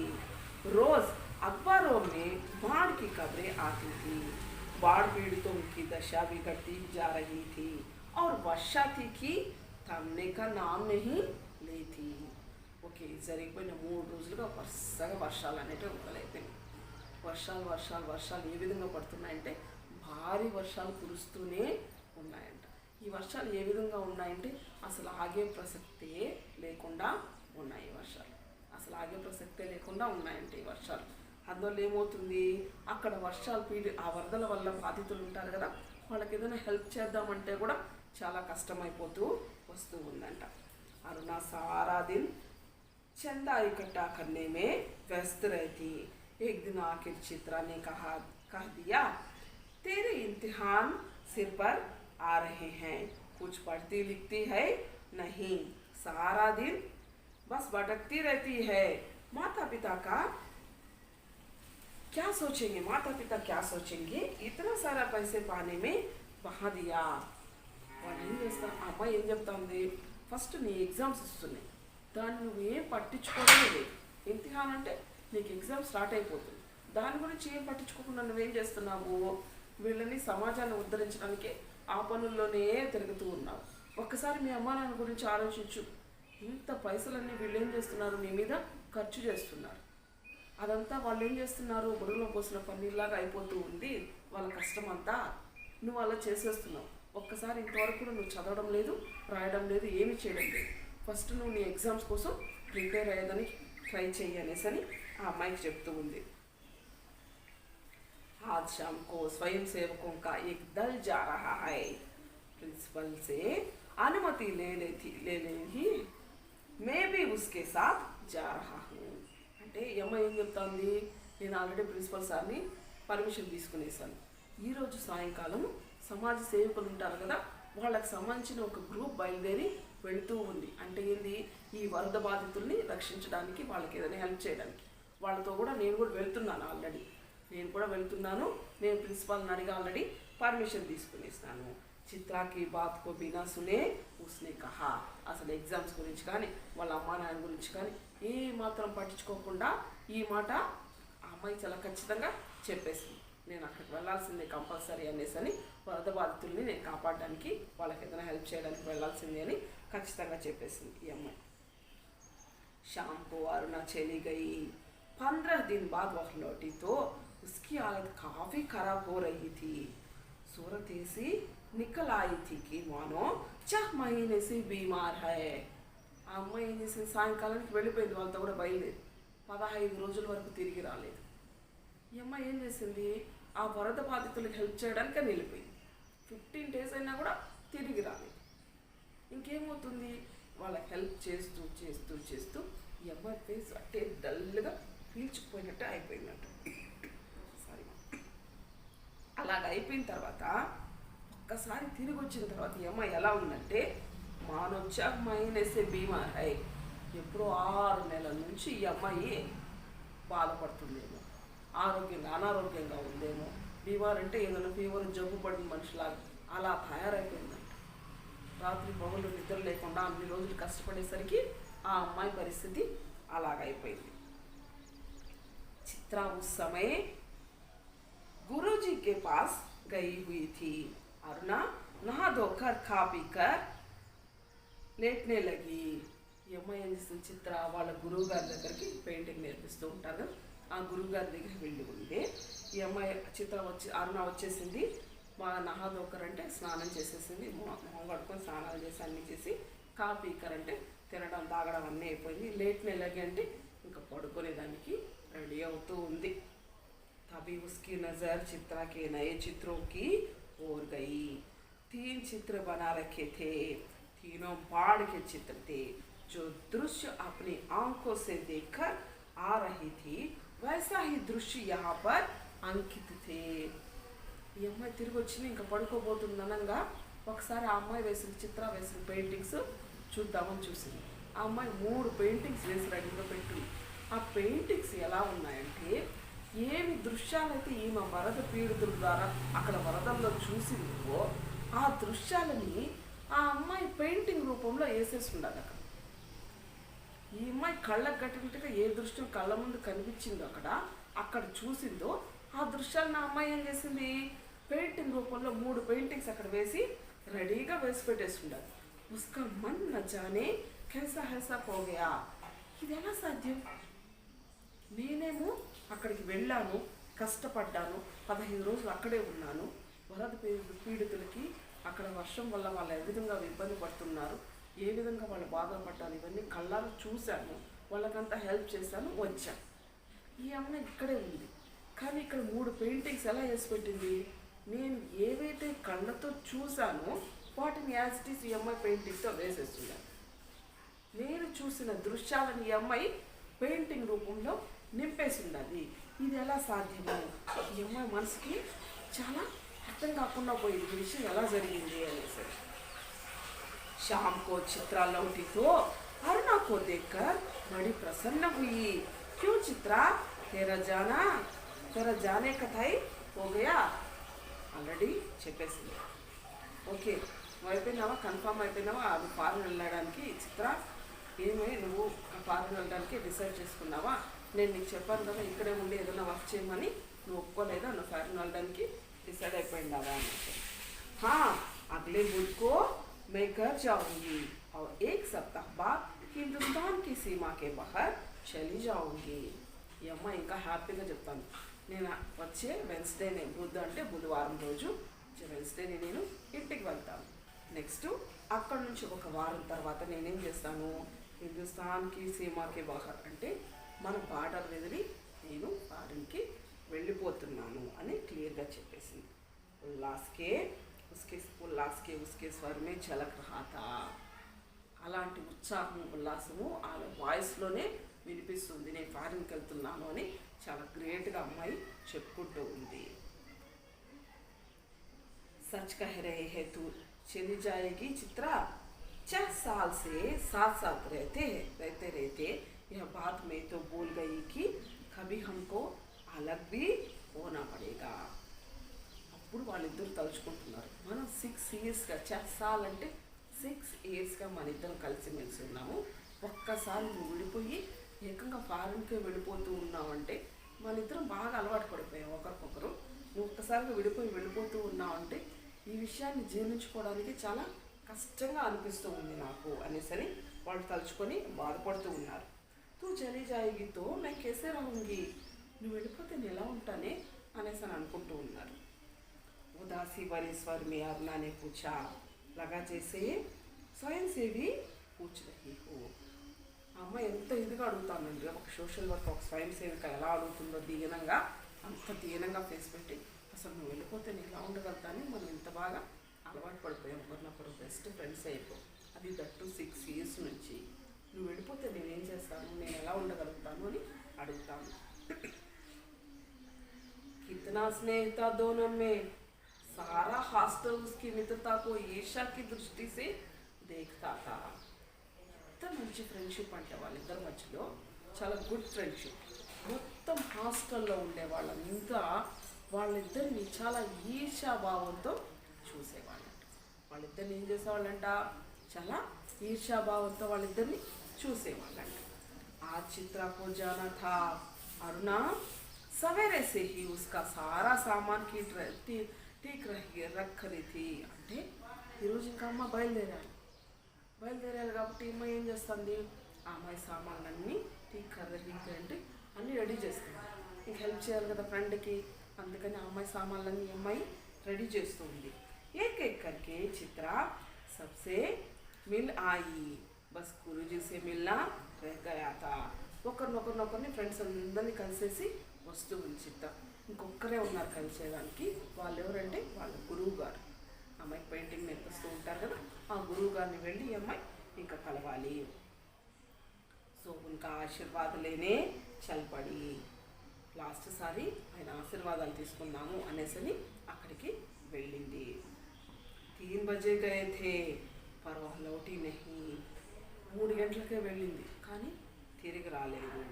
रोज अखबारों में बाढ़ की खबरें आती थी। बाढ़ पीड़ितों की दशा बिगड़ती जा रही थी और वर्षा थी कि थमने का नाम नहीं ली थी. ఓకే, జరిగిపోయిన 3 రోజులుగా వరుసగా వర్షాలు అనేటివి మొదలైపోయినాయి. వర్షాలు వర్షాలు వర్షాలు ఏ విధంగా పడుతున్నాయంటే భారీ వర్షాలు కురుస్తూనే ఉన్నాయంట. ఈ వర్షాలు ఏ విధంగా ఉన్నాయంటే అసలు ఆగే ప్రసక్తే లేకుండా ఉన్నాయి. ఈ వర్షాలు అసలు ఆగే ప్రసక్తే లేకుండా ఉన్నాయంటే ఈ వర్షాలు. అందువల్ల ఏమవుతుంది, అక్కడ వర్షాలు ఆ వరదల వల్ల బాధితులు ఉంటారు కదా, వాళ్ళకి ఏదైనా హెల్ప్ చేద్దామంటే కూడా చాలా కష్టమైపోతూ వస్తూ ఉందంట. अरुणा सारा दिन चंदा इकट्ठा करने में व्यस्त रहती. एक दिन आखिर चित्रा ने कह दिया, तेरे इम्तिहान सिर पर आ रहे हैं, कुछ पढ़ती लिखती है नहीं, सारा दिन बस भटकती रहती है. माता पिता क्या सोचेंगे, इतना सारा पैसे पाने में बहा दिया. వాళ్ళు ఏం చేస్తా, అమ్మాయి ఏం చెప్తాంది, ఫస్ట్ నీ ఎగ్జామ్స్ వస్తున్నాయి, దాన్ని నువ్వేం పట్టించుకోవడం లేదు. ఇమ్తిహాన్ అంటే నీకు ఎగ్జామ్ స్టార్ట్ అయిపోతుంది, దాని గురించి ఏం పట్టించుకోకుండా నువ్వేం చేస్తున్నావు, వీళ్ళని సమాజాన్ని ఉద్ధరించడానికి ఆ పనుల్లోనే తిరుగుతూ ఉన్నావు. ఒక్కసారి మీ అమ్మా నాన్న గురించి ఆలోచించు. ఇంత పైసలన్నీ వీళ్ళు ఏం చేస్తున్నారు, నీ మీద ఖర్చు చేస్తున్నారు. అదంతా వాళ్ళు ఏం చేస్తున్నారు, బుడగలో పోసిన పన్నీర్లాగా అయిపోతూ ఉంది వాళ్ళ కష్టం అంతా. నువ్వు అలా చేసేస్తున్నావు. ఒక్కసారి ఇంతవరకు కూడా నువ్వు చదవడం లేదు, రాయడం లేదు, ఏమీ చేయడం లేదు. ఫస్ట్ నువ్వు నీ ఎగ్జామ్స్ కోసం ప్రిపేర్ అయ్యేదని ట్రై చెయ్యి అనేసి ఆ అమ్మాయికి చెప్తూ ఉంది. आज शाम को स्वयं सेवकों का एक दल जा रहा है. प्रिंसिपल से अनुमति ले ही मैं भी उसके साथ जा रहा हूँ. అంటే ఈ అమ్మాయి ఏం చెప్తాంది, నేను ఆల్రెడీ ప్రిన్సిపల్ సార్ని పర్మిషన్ తీసుకునేసాను. ఈరోజు సాయంకాలం సమాజ సేవకులు ఉంటారు కదా, వాళ్ళకి సంబంధించిన ఒక గ్రూప్ బయలుదేరి వెళుతూ ఉంది. అంటే ఏంది, ఈ వరద బాధితుల్ని రక్షించడానికి, వాళ్ళకి ఏదైనా హెల్ప్ చేయడానికి. వాళ్ళతో కూడా నేను కూడా వెళ్తున్నాను. ఆల్రెడీ నేను కూడా వెళ్తున్నాను. నేను ప్రిన్సిపాల్ని అడిగి ఆల్రెడీ పర్మిషన్ తీసుకునేస్తాను. చిత్రాకి బాత్ కో బినా సునే ఉస్నే కహా. అసలు ఎగ్జామ్స్ గురించి కానీ వాళ్ళ అమ్మా నాన్న గురించి కానీ ఏ మాత్రం పట్టించుకోకుండా ఈ మాట ఆ అమ్మాయి చాలా ఖచ్చితంగా చెప్పేసింది. నేను అక్కడికి వెళ్ళాల్సిందే కంపల్సరీ అనేసి, వరద బాధితుల్ని నేను కాపాడడానికి, వాళ్ళకి ఏదైనా హెల్ప్ చేయడానికి వెళ్ళాల్సిందే అని ఖచ్చితంగా చెప్పేసింది ఈ అమ్మాయి. शाम को अरुणा चली गई. 15 दिन बाद वह लौटी तो उसकी हालत काफ़ी खराब हो रही थी. सूरत ऐसी निकल आई थी कि मानो 4 महीने से बीमार है. ఆ అమ్మాయి ఏం చేసింది, సాయంకాలానికి వెళ్ళిపోయింది. వాళ్ళతో కూడా బయలుదేరి 15 రోజుల వరకు తిరిగి రాలేదు. ఈ అమ్మాయి ఏం చేసింది, ఆ వరద బాధితులకు హెల్ప్ చేయడానికి వెళ్ళిపోయింది. 15 days అయినా కూడా తిరిగి రాలేదు. ఇంకేమవుతుంది, వాళ్ళకి హెల్ప్ చేస్తూ చేస్తూ చేస్తూ ఈ అమ్మాయి ఫేస్ అంటే డల్గా పీల్చుకుపోయినట్టు అయిపోయిందట. సారీ, అలాగ అయిపోయిన తర్వాత ఒక్కసారి తిరిగి వచ్చిన తర్వాత ఈ అమ్మాయి ఎలా ఉందంటే, మానొచ్చ మైనసే బీమార్ అయి, ఎప్పుడో 6 నెలల నుంచి ఈ అమ్మాయి బాధపడుతుందేమో, అనారోగ్యంగా ఉందేమో. బీమార్ అంటే ఏదైనా ఫీవర్, జబ్బు పడిన మనిషిలాగా అలా తయారైపోయిందంట. రాత్రి పగలు నిద్ర లేకుండా అన్ని రోజులు కష్టపడేసరికి ఆ అమ్మాయి పరిస్థితి అలాగైపోయింది. चित्रा उस समय गुरुजी के पास गई हुई थी. अरुणा नहा धोकर खा पी कर लेटने लगी. ఈ అమ్మాయి ఏం చేస్తుంది, చిత్ర వాళ్ళ గురువు గారి దగ్గరికి పెయింటింగ్ నేర్పిస్తూ ఉంటారు, ఆ గురువు గారి దగ్గరికి వెళ్ళి ఉంది. ఈ అమ్మాయి అరుణ వచ్చేసింది. మా నహాదోకర్ అంటే స్నానం చేసేసింది, మొహం కడుక్కొని స్నానాలు చేసి అన్నీ చేసి, కాపీకర్ అంటే తినడం తాగడం అన్నీ అయిపోయింది. లేట్ నెలకి అంటే ఇంకా పడుకునేదానికి రెడీ అవుతూ ఉంది. तभी उसकी नज़र चित्रा के नए चित्रों की ओर गई. 3 चित्र बना रखे थे, तीनों बाढ़ के चित्र थे. जो दृश्य अपनी आंखों से देखकर आ रही थी, वैसा ही दृश्य यहाँ पर अंकित थे. ఈ అమ్మాయి తిరిగి వచ్చింది, ఇంకా పడుకోబోతుంది అనగా ఒకసారి ఆ అమ్మాయి చిత్ర వేసిన పెయింటింగ్స్ చూద్దామని చూసింది. ఆ అమ్మాయి 3 పెయింటింగ్స్ వేసి రెడీగా పెట్టింది. ఆ పెయింటింగ్స్ ఎలా ఉన్నాయంటే, ఏమి దృశ్యాలైతే ఈమె వరద పీడితుల ద్వారా అక్కడ వరదల్లో చూసిందో ఆ దృశ్యాలని ఆ అమ్మాయి పెయింటింగ్ రూపంలో వేసేసి ఉండాలి. అక్కడ ఈ అమ్మాయి కళ్ళకు కట్టినట్టుగా ఏ దృశ్యం కళ్ళ ముందు కనిపించిందో అక్కడ అక్కడ చూసిందో ఆ దృశ్యాలను ఆ అమ్మాయి ఏం చేసింది, పెయింటింగ్ రూపంలో 3 పెయింటింగ్స్ అక్కడ వేసి రెడీగా వేసి పెట్టేసుకున్నారు. ఉస్కా మన్ నజానే कैसा हैसा हो गया. ఇది ఎలా సాధ్యం? నేనేమో అక్కడికి వెళ్ళాను, కష్టపడ్డాను, 15 రోజులు అక్కడే ఉన్నాను. వరద పీడితులకి అక్కడ వర్షం వల్ల వాళ్ళు ఏ విధంగా ఇబ్బంది పడుతున్నారు, ఏ విధంగా వాళ్ళు బాధపడ్డారు, ఇవన్నీ కళ్ళారా చూశాను, వాళ్ళకంతా హెల్ప్ చేశాను, వచ్చాను. ఈ అమ్మాయి ఇక్కడే ఉంది, కానీ ఇక్కడ 3 పెయింటింగ్స్ ఎలా వేసి పెట్టింది? నేను ఏవైతే కళ్ళతో చూశానో వాటిని యాజ్ ఇట్ ఈస్ ఈ అమ్మాయి పెయింటింగ్తో వేసేస్తున్నాను. నేను చూసిన దృశ్యాలను ఈ అమ్మాయి పెయింటింగ్ రూపంలో నింపేసింది. అది ఇది ఎలా సాధ్యమో ఈ అమ్మాయి మనసుకి చాలా అర్థం కాకుండా పోయింది, ఈ విషయం ఎలా జరిగింది అనేసి. शाम को चित्रा लौटी तो अरुणा को देखकर बड़ी प्रसन्न हुई. क्यों चित्रा, तेरा जाने का टाइम हो गया. ఆల్రెడీ చెప్పేసింది. ఓకే, నువ్వు అయిపోయినావా, కన్ఫామ్ అయిపోయినావా అది ఫారెన్ వెళ్ళడానికి? చిత్ర, ఏమే నువ్వు ఫారెన్ వెళ్ళడానికి డిసైడ్ చేసుకున్నావా? నేను నీకు చెప్పాను కదా ఇక్కడే ఉండి ఏదైనా వర్క్ చేయమని, నువ్వు ఒప్పుకోలేదా? నువ్వు ఫారెన్ వెళ్ళడానికి డిసైడ్ అయిపోయినావా అని. అగలే बुध को मैं घर जाऊंगी और 1 सप्ताह बाद हिंदुस्तान की सीमा के बाहर चली जाऊंगी. ఈ అమ్మాయి ఇంకా హ్యాపీగా చెప్తాను, నేను వచ్చే వెన్స్డేనే, బుధ అంటే బుధవారం రోజు వెన్స్డేనే నేను ఇంటికి వెళ్తాను. నెక్స్ట్ అక్కడ నుంచి ఒక వారం తర్వాత నేనేం చేస్తాను, హిందుస్థాన్కి సీమాకి బాహర్ అంటే మన బార్డర్ వదిలి నేను ఫారిన్కి వెళ్ళిపోతున్నాను అని క్లియర్గా చెప్పేసింది. ఉల్లాస్కే ఉస్కే స్వరమే ఝలక్ రహా థా. అలాంటి ఉత్సాహం, ఉల్లాసము ఆ వాయిస్లోనే వినిపిస్తుంది, నేను ఫారిన్కి వెళ్తున్నాను అని చాలా గ్రేట్గా అమ్మాయి చెప్పుకుంటూ ఉంది. सच कह रहे हैं तू चली जाएगी चित्रा. 4 साल से साथ रहते यह बात मैं तो भूल गई कि कभी हमको अलग भी होना पड़ेगा. అప్పుడు వాళ్ళిద్దరు తలుచుకుంటున్నారు, మనం 6 ఇయర్స్గా 4 సాల్ అంటే 6 ఇయర్స్గా మన ఇద్దరం కలిసిమెలిసి ఉన్నాము. ఒక్కసారి నువ్వు విడిపోయి ఏకంగా ఫారెన్కే వెళ్ళిపోతూ ఉన్నావంటే మన ఇద్దరం బాగా అలవాటు పడిపోయాం ఒకరికొకరు. నువ్వు ఒక్కసారిగా వెళ్ళిపోతూ ఉన్నావంటే ఈ విషయాన్ని జీర్ణించుకోవడానికి చాలా కష్టంగా అనిపిస్తూ ఉంది నాకు అనేసరి వాళ్ళు తలుచుకొని బాధపడుతూ ఉన్నారు. తూ చలి జాయిగితో మే కేసే రహూంగి, నువ్వు వెళ్ళిపోతే నేను ఎలా ఉంటానే అనేసి అని అనుకుంటూ ఉన్నారు. ఉదాసీ భరే స్వర్ మే అరుణా నే పూఛా, లగా చేసే స్వయం సేవి పూछ रही हो. ఆ అమ్మాయి ఎంత ఇదిగా అడుగుతానండి, ఒక సోషల్ వర్క్ ఒక స్వయం సేవిక ఎలా అడుగుతుందో దీనంగా, అంత దీనంగా ఫేస్ పెట్టి అసలు నువ్వు వెళ్ళిపోతే నేను ఎలా ఉండగలుగుతాను, మనం ఇంత బాగా అలవాటు పడిపోయాం, ఒకరినొకరు బెస్ట్ ఫ్రెండ్స్ అయిపోయాం, అది దట్టు 6 ఇయర్స్ నుంచి. నువ్వు వెళ్ళిపోతే నేనేం చేస్తాను, నేను ఎలా ఉండగలుగుతాను అని అడుగుతాను. कितना स्नेह था दोनों में, सारा हॉस्टल उसकी मित्रता को ईर्ष्या की दृष्टि से देखता था. ఎంత మంచి ఫ్రెండ్షిప్ అంటే వాళ్ళిద్దరి మధ్యలో, చాలా గుడ్ ఫ్రెండ్షిప్. మొత్తం హాస్టల్లో ఉండే వాళ్ళంతా వాళ్ళిద్దరిని చాలా ఈర్ష్యాభావంతో చూసేవాళ్ళంట. వాళ్ళిద్దరిని ఏం చేసేవాళ్ళంట, చాలా ఈర్ష్యాభావంతో వాళ్ళిద్దరిని చూసేవాళ్ళంట. ఆ चित्रा को जाना था. अरुणा सवेरे से ही उसका सारा सामान ठीक रख रही थी. అంటే ఈరోజు ఇంకా అమ్మ బయలుదేరారు కాబట్టి అమ్మ ఏం చేస్తుంది, ఆ అమ్మాయి సామాన్లన్నీ ఠీక్ అంటే అన్నీ రెడీ చేస్తుంది. ఇంక హెల్ప్ చేయాలి కదా ఫ్రెండ్కి, అందుకని ఆ అమ్మాయి సామాన్లన్నీ అమ్మాయి రెడీ చేస్తుంది. ఏక్ కర్కే చిత్ర సబ్సే మిల్ ఆయి, బస్ గురూజీ సే మిల్నా రహ్ గయా థా. ఒకరినొకరిని ఫ్రెండ్స్ అందరినీ కలిసేసి వస్తూ ఉంది చిత్ర. ఇంకొక్కరే ఉన్నారు కలిసేదానికి, వాళ్ళు ఎవరంటే వాళ్ళ గురువు గారు. అమ్మాయికి పెయింటింగ్ నేర్పిస్తూ ఉంటారు కదా, ఆ గురువు గారిని వెళ్ళి ఈ అమ్మాయి ఇంకా కలవాలి. సో ఇంకా ఆశీర్వాద లేనే చల్పడి, లాస్ట్ సారి ఆయన ఆశీర్వాదాలు తీసుకున్నాము అనేసని అక్కడికి వెళ్ళింది. 3 బజే గయే థే పర్ వహ్ లౌటీ నహీ. 3 గంటలకే వెళ్ళింది కానీ తిరిగి రాలేదు.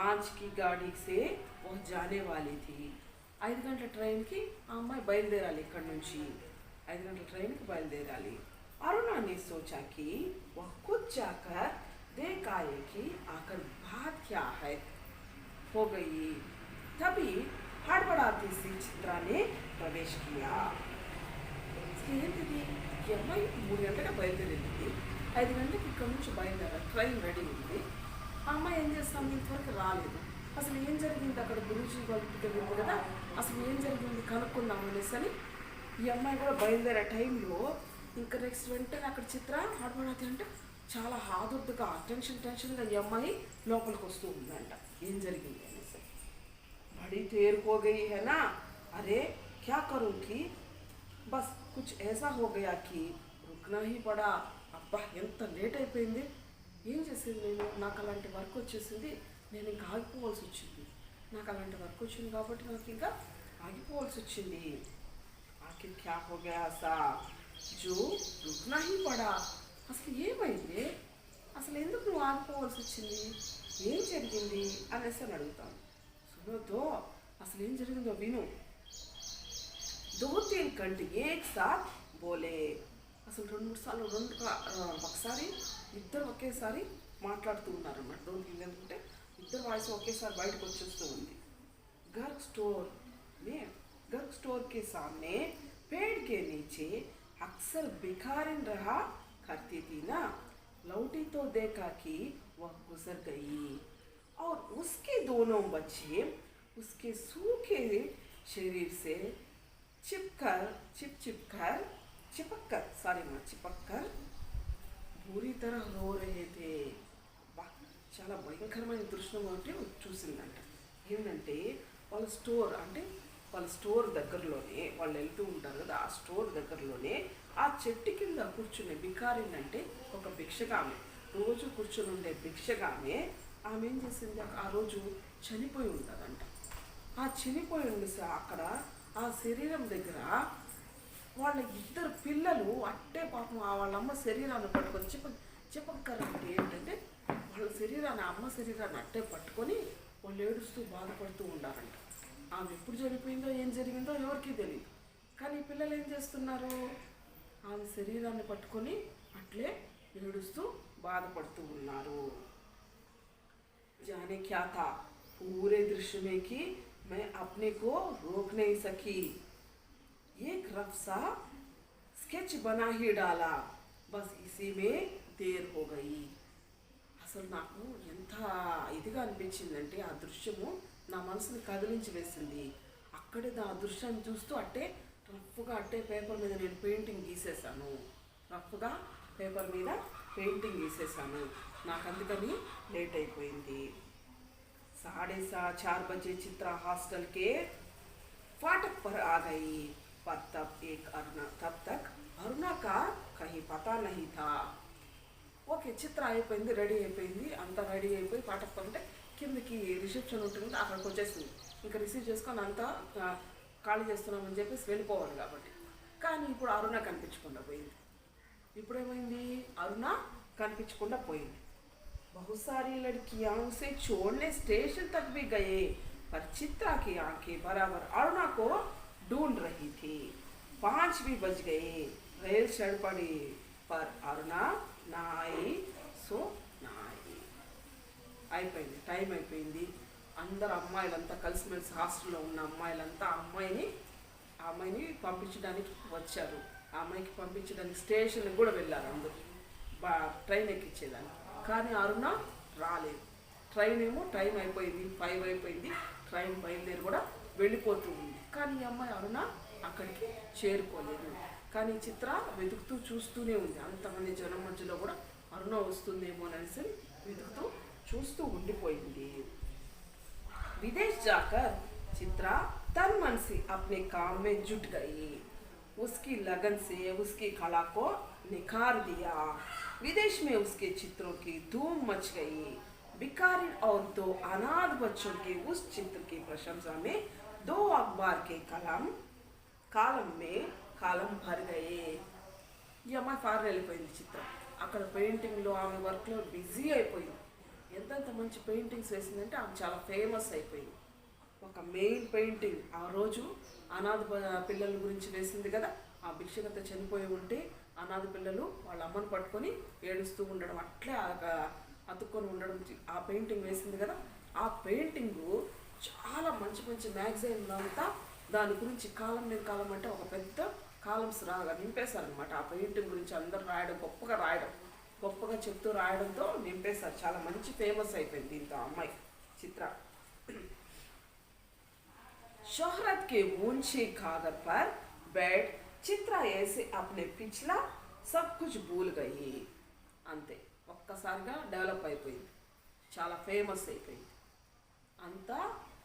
5 की गाड़ी से वह जाने वाली थी. 5 గంటల ట్రైన్కి ఆ అమ్మాయి బయలుదేరాలి, ఇక్కడ నుంచి 5 గంటల ట్రైన్కి బయలుదేరాలి. अरुणा ने सोचा कि वह खुद जाकर देख आए कि आखिर बात क्या है हो गई. तभी हड़बड़ाती सी चित्रा ने प्रवेश किया. ఏంటిది ఈ అమ్మాయి 3 గంటలకు బయలుదేరింది, 5 గంటలకు ఇక్కడ నుంచి బయలుదేరాలి, ట్రైన్ రెడీ ఉంది. ఆ అమ్మాయి ఏం చేస్తాను ఇంతవరకు రాలేదు. అసలు ఏం జరిగింది అక్కడ గురూజీ వాళ్ళకి వెళ్ళింది కదా, అసలు ఏం జరిగింది కనుక్కుందాం అనేసి అని ఈ అమ్మాయి కూడా బయలుదేరే టైంలో ఇంకా నెక్స్ట్ వెంటనే అక్కడ చిత్ర హడబడాతి అంటే చాలా హాదుర్దుగా టెన్షన్గా ఈ అమ్మాయి లోపలికి వస్తూ ఉందంట. ఏం జరిగింది అనేసి బड़ी देर हो गई है ना, अरे क्या करूँ कि बस कुछ ऐसा हो गया कि रुकना ही पड़ा. అబ్బా ఎంత లేట్ అయిపోయింది, ఏం చేసేది నేను, నాకు అలాంటి వర్క్ వచ్చేసింది, నేను ఇంకా ఆగిపోవాల్సి వచ్చింది. నాకు అలాంటి వర్క్ వచ్చింది కాబట్టి నాకు ఇంకా ఆగిపోవాల్సి వచ్చింది. ఆఖిర్ క్యా హో గయా సా జో రుక్నా హీ పడా. అసలు ఏమైంది, అసలు ఎందుకు నువ్వు ఆగిపోవాల్సి వచ్చింది, ఏం జరిగింది అనేసి అని అడుగుతాను. సునోతో అసలు ఏం జరిగిందో విను. 2-3 घंटे एक साथ बोले. అసలు 2-3 సార్లు ఒకసారి ఇద్దరు ఒకేసారి మాట్లాడుతూ ఉన్నారన్నమాట. 2-3 ఎందుకంటే ఇద్దరు వాయిస్ ఒకేసారి బయటకు వచ్చేస్తూ ఉంది. गर्ग स्टोर के सामने पेड़ के नीचे अक्सर भिखारिन रहा करती थी ना, लौटी तो देखा कि वह गुजर गई और उसके दोनों बच्चे उसके सूखे शरीर से चिपक कर बुरी तरह रो रहे थे. చాలా భయంకరమైన దృశ్యం ఒకటి చూసిందంట. ఏంటంటే వాళ్ళ స్టోర్ దగ్గరలోనే వాళ్ళు వెళ్తూ ఉంటారు కదా, ఆ స్టోర్ దగ్గరలోనే ఆ చెట్టు కింద కూర్చునే బికారిన్ అంటే ఒక భిక్షగామె, రోజు కూర్చుని ఉండే భిక్షగామె, ఆమె ఏం చేసింది, ఆ రోజు చనిపోయి ఉంటుందంట. ఆ చనిపోయి ఉంది అక్కడ ఆ శరీరం దగ్గర వాళ్ళ ఇద్దరు పిల్లలు అట్టే పాపం వాళ్ళమ్మ శరీరాన్ని పట్టుకొని చిపక్కర్ అంటే ఏంటంటే వాళ్ళ శరీరాన్ని, అమ్మ శరీరాన్ని అట్టే పట్టుకొని వాళ్ళు ఏడుస్తూ బాధపడుతూ ఉండారంట. ఆమె ఎప్పుడు చనిపోయిందో ఏం జరిగిందో ఎవరికీ తెలియదు. కానీ పిల్లలు ఏం చేస్తున్నారు, ఆమె శరీరాన్ని పట్టుకొని అట్లే ఏడుస్తూ బాధపడుతూ ఉన్నారు. जाने क्या था पूरे दृश्य में कि मैं अपने को रोक नहीं सकी, एक रफ सा स्केच बना ही डाला, बस इसी में देर हो गई. అసలు నాకు ఎంత ఇదిగా అనిపించిందంటే ఆ దృశ్యము నా మనసుని కదిలించి వేసింది. అక్కడే ఆ దృశ్యాన్ని చూస్తూ అట్టే రఫ్గా అట్టే పేపర్ మీద నేను పెయింటింగ్ గీసేసాను, నాకు అందుకని లేట్ అయిపోయింది. 4:30 बजे चित्रा हॉस्टल के फाटक पर आ गई, पर तब तक अरुणा का कहीं पता नहीं था. ఓకే చిత్ర అయిపోయింది, రెడీ అయిపోయింది, అంతా రెడీ అయిపోయి పాటకు పంటే కిందకి రిసెప్షన్ ఉంటుంది, అక్కడికి వచ్చేసింది. ఇంకా రిసీవ్ చేసుకొని అంతా ఖాళీ చేస్తున్నామని చెప్పేసి వెళ్ళిపోవాలి కాబట్టి. కానీ ఇప్పుడు అరుణ కనిపించకుండా పోయింది. ఇప్పుడేమైంది, అరుణ కనిపించకుండా పోయింది. बहुत सारी लड़कियां उसे छोड़ने स्टेशन तक भी गए, पर चित्रा की आंखें बराबर अरुणा को ढूंढ रही थी. 5 भी बज गए, रेल चढ़ पड़ी, पर अरुणा ना आई सो ना आई. అయిపోయింది, టైం అయిపోయింది. అందరు అమ్మాయిలంతా కలిసిమెలిసి హాస్టల్లో ఉన్న అమ్మాయిలంతా ఆ అమ్మాయిని పంపించడానికి వచ్చారు. ఆ అమ్మాయికి పంపించడానికి స్టేషన్కి కూడా వెళ్ళారు అందరూ ట్రైన్ ఎక్కించేదాన్ని. కానీ అరుణ రాలేదు. ట్రైన్ ఏమో టైం అయిపోయింది, 5 అయిపోయింది, ట్రైన్ బయలుదేరి కూడా వెళ్ళిపోతూ ఉంది. కానీ ఈ అమ్మాయి అరుణ అక్కడికి చేరుకోలేదు. కానీ చిత్ర వెతుకుతూ చూస్తూనే ఉంది. అంతమంది జనం మధ్యలో కూడా అరుణ వస్తుందేమో అనేసి వెతుకుతూ చూస్తూ ఉండిపోయింది. विदेश जाकर चित्रा तन मन से अपने काम में जुट गई, उसकी लगन से उसकी कला को निखार दिया. विदेश में उसके चित्रों की धूम मच गई. भिखारी और 2 अनाथ बच्चों के उस चित्र की प्रशंसा में 2 अखबार के कालम में కాలం భర్ గయే. ఈ అమ్మాయి ఫారెన్ వెళ్ళిపోయింది చిత్ర. అక్కడ పెయింటింగ్లో ఆమె వర్క్లో బిజీ అయిపోయింది. ఎంతెంత మంచి పెయింటింగ్స్ వేసిందంటే ఆమె చాలా ఫేమస్ అయిపోయింది. ఒక మెయిన్ పెయింటింగ్ ఆ రోజు అనాథ పిల్లల గురించి వేసింది కదా, ఆ భిక్షగత చనిపోయి ఉంటే అనాథ పిల్లలు వాళ్ళ అమ్మను పట్టుకొని ఏడుస్తూ ఉండడం, అట్లే అతుక్కొని ఉండడం, ఆ పెయింటింగ్ వేసింది కదా. ఆ పెయింటింగు చాలా మంచి మంచి మ్యాగజైన్లో అంతా దాని గురించి కాలం మీద కాలం అంటే ఒక పెద్ద కాలమ్స్ రాగా నింపేశారనమాట. ఆ పెయింటింగ్ గురించి అందరూ రాయడం, గొప్పగా చెప్తూ రాయడంతో నింపేశారు. చాలా మంచి ఫేమస్ అయిపోయింది దీంతో అమ్మాయి చిత్ర. शोहरत के ऊंचे कागर पर बैठ चित्रा ऐसे अपने पिछला सब कुछ भूल गई. అంతే, ఒక్కసారిగా డెవలప్ అయిపోయింది, చాలా ఫేమస్ అయిపోయింది, అంతా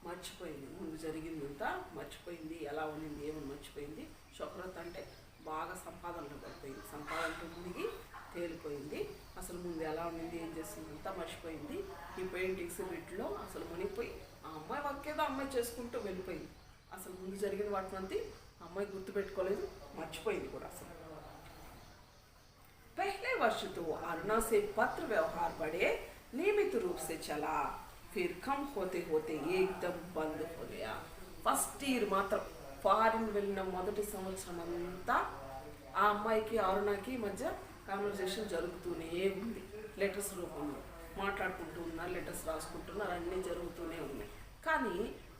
మర్చిపోయింది, ముందు జరిగిందంతా మర్చిపోయింది, ఎలా ఉండింది ఏమని మర్చిపోయింది. షోహరత్ అంటే బాగా సంపాదనలో పడిపోయింది, సంపాదనలో మునిగి తేలిపోయింది. అసలు ముందు ఎలా ఉండింది ఏం చేస్తుంది అంతా మర్చిపోయింది. ఈ పెయింటింగ్స్ వీటిలో అసలు మునిగిపోయి ఆ అమ్మాయి వర్కేదో అమ్మాయి చేసుకుంటూ వెళ్ళిపోయింది. అసలు ముందు జరిగిన వాటినంతా అమ్మాయి గుర్తుపెట్టుకోలేదు, మర్చిపోయింది కూడా అసలు. पहले वर्ष तो अरुणा से पत्र व्यवहार बढ़े नियमित रूप से चला, फिर कम होते होते एकदम बंद हो गया. ఫస్ట్ ఇయర్ మాత్రం ఫారిన్ వెళ్ళిన మొదటి సంవత్సరం అంతా ఆ అమ్మాయికి అరుణకి మధ్య కాన్వర్జేషన్ జరుగుతూనే ఉంది. లెటర్స్ రూపంలో మాట్లాడుకుంటూ ఉన్నారు, లెటర్స్ రాసుకుంటున్నారు, అన్నీ జరుగుతూనే ఉన్నాయి. కానీ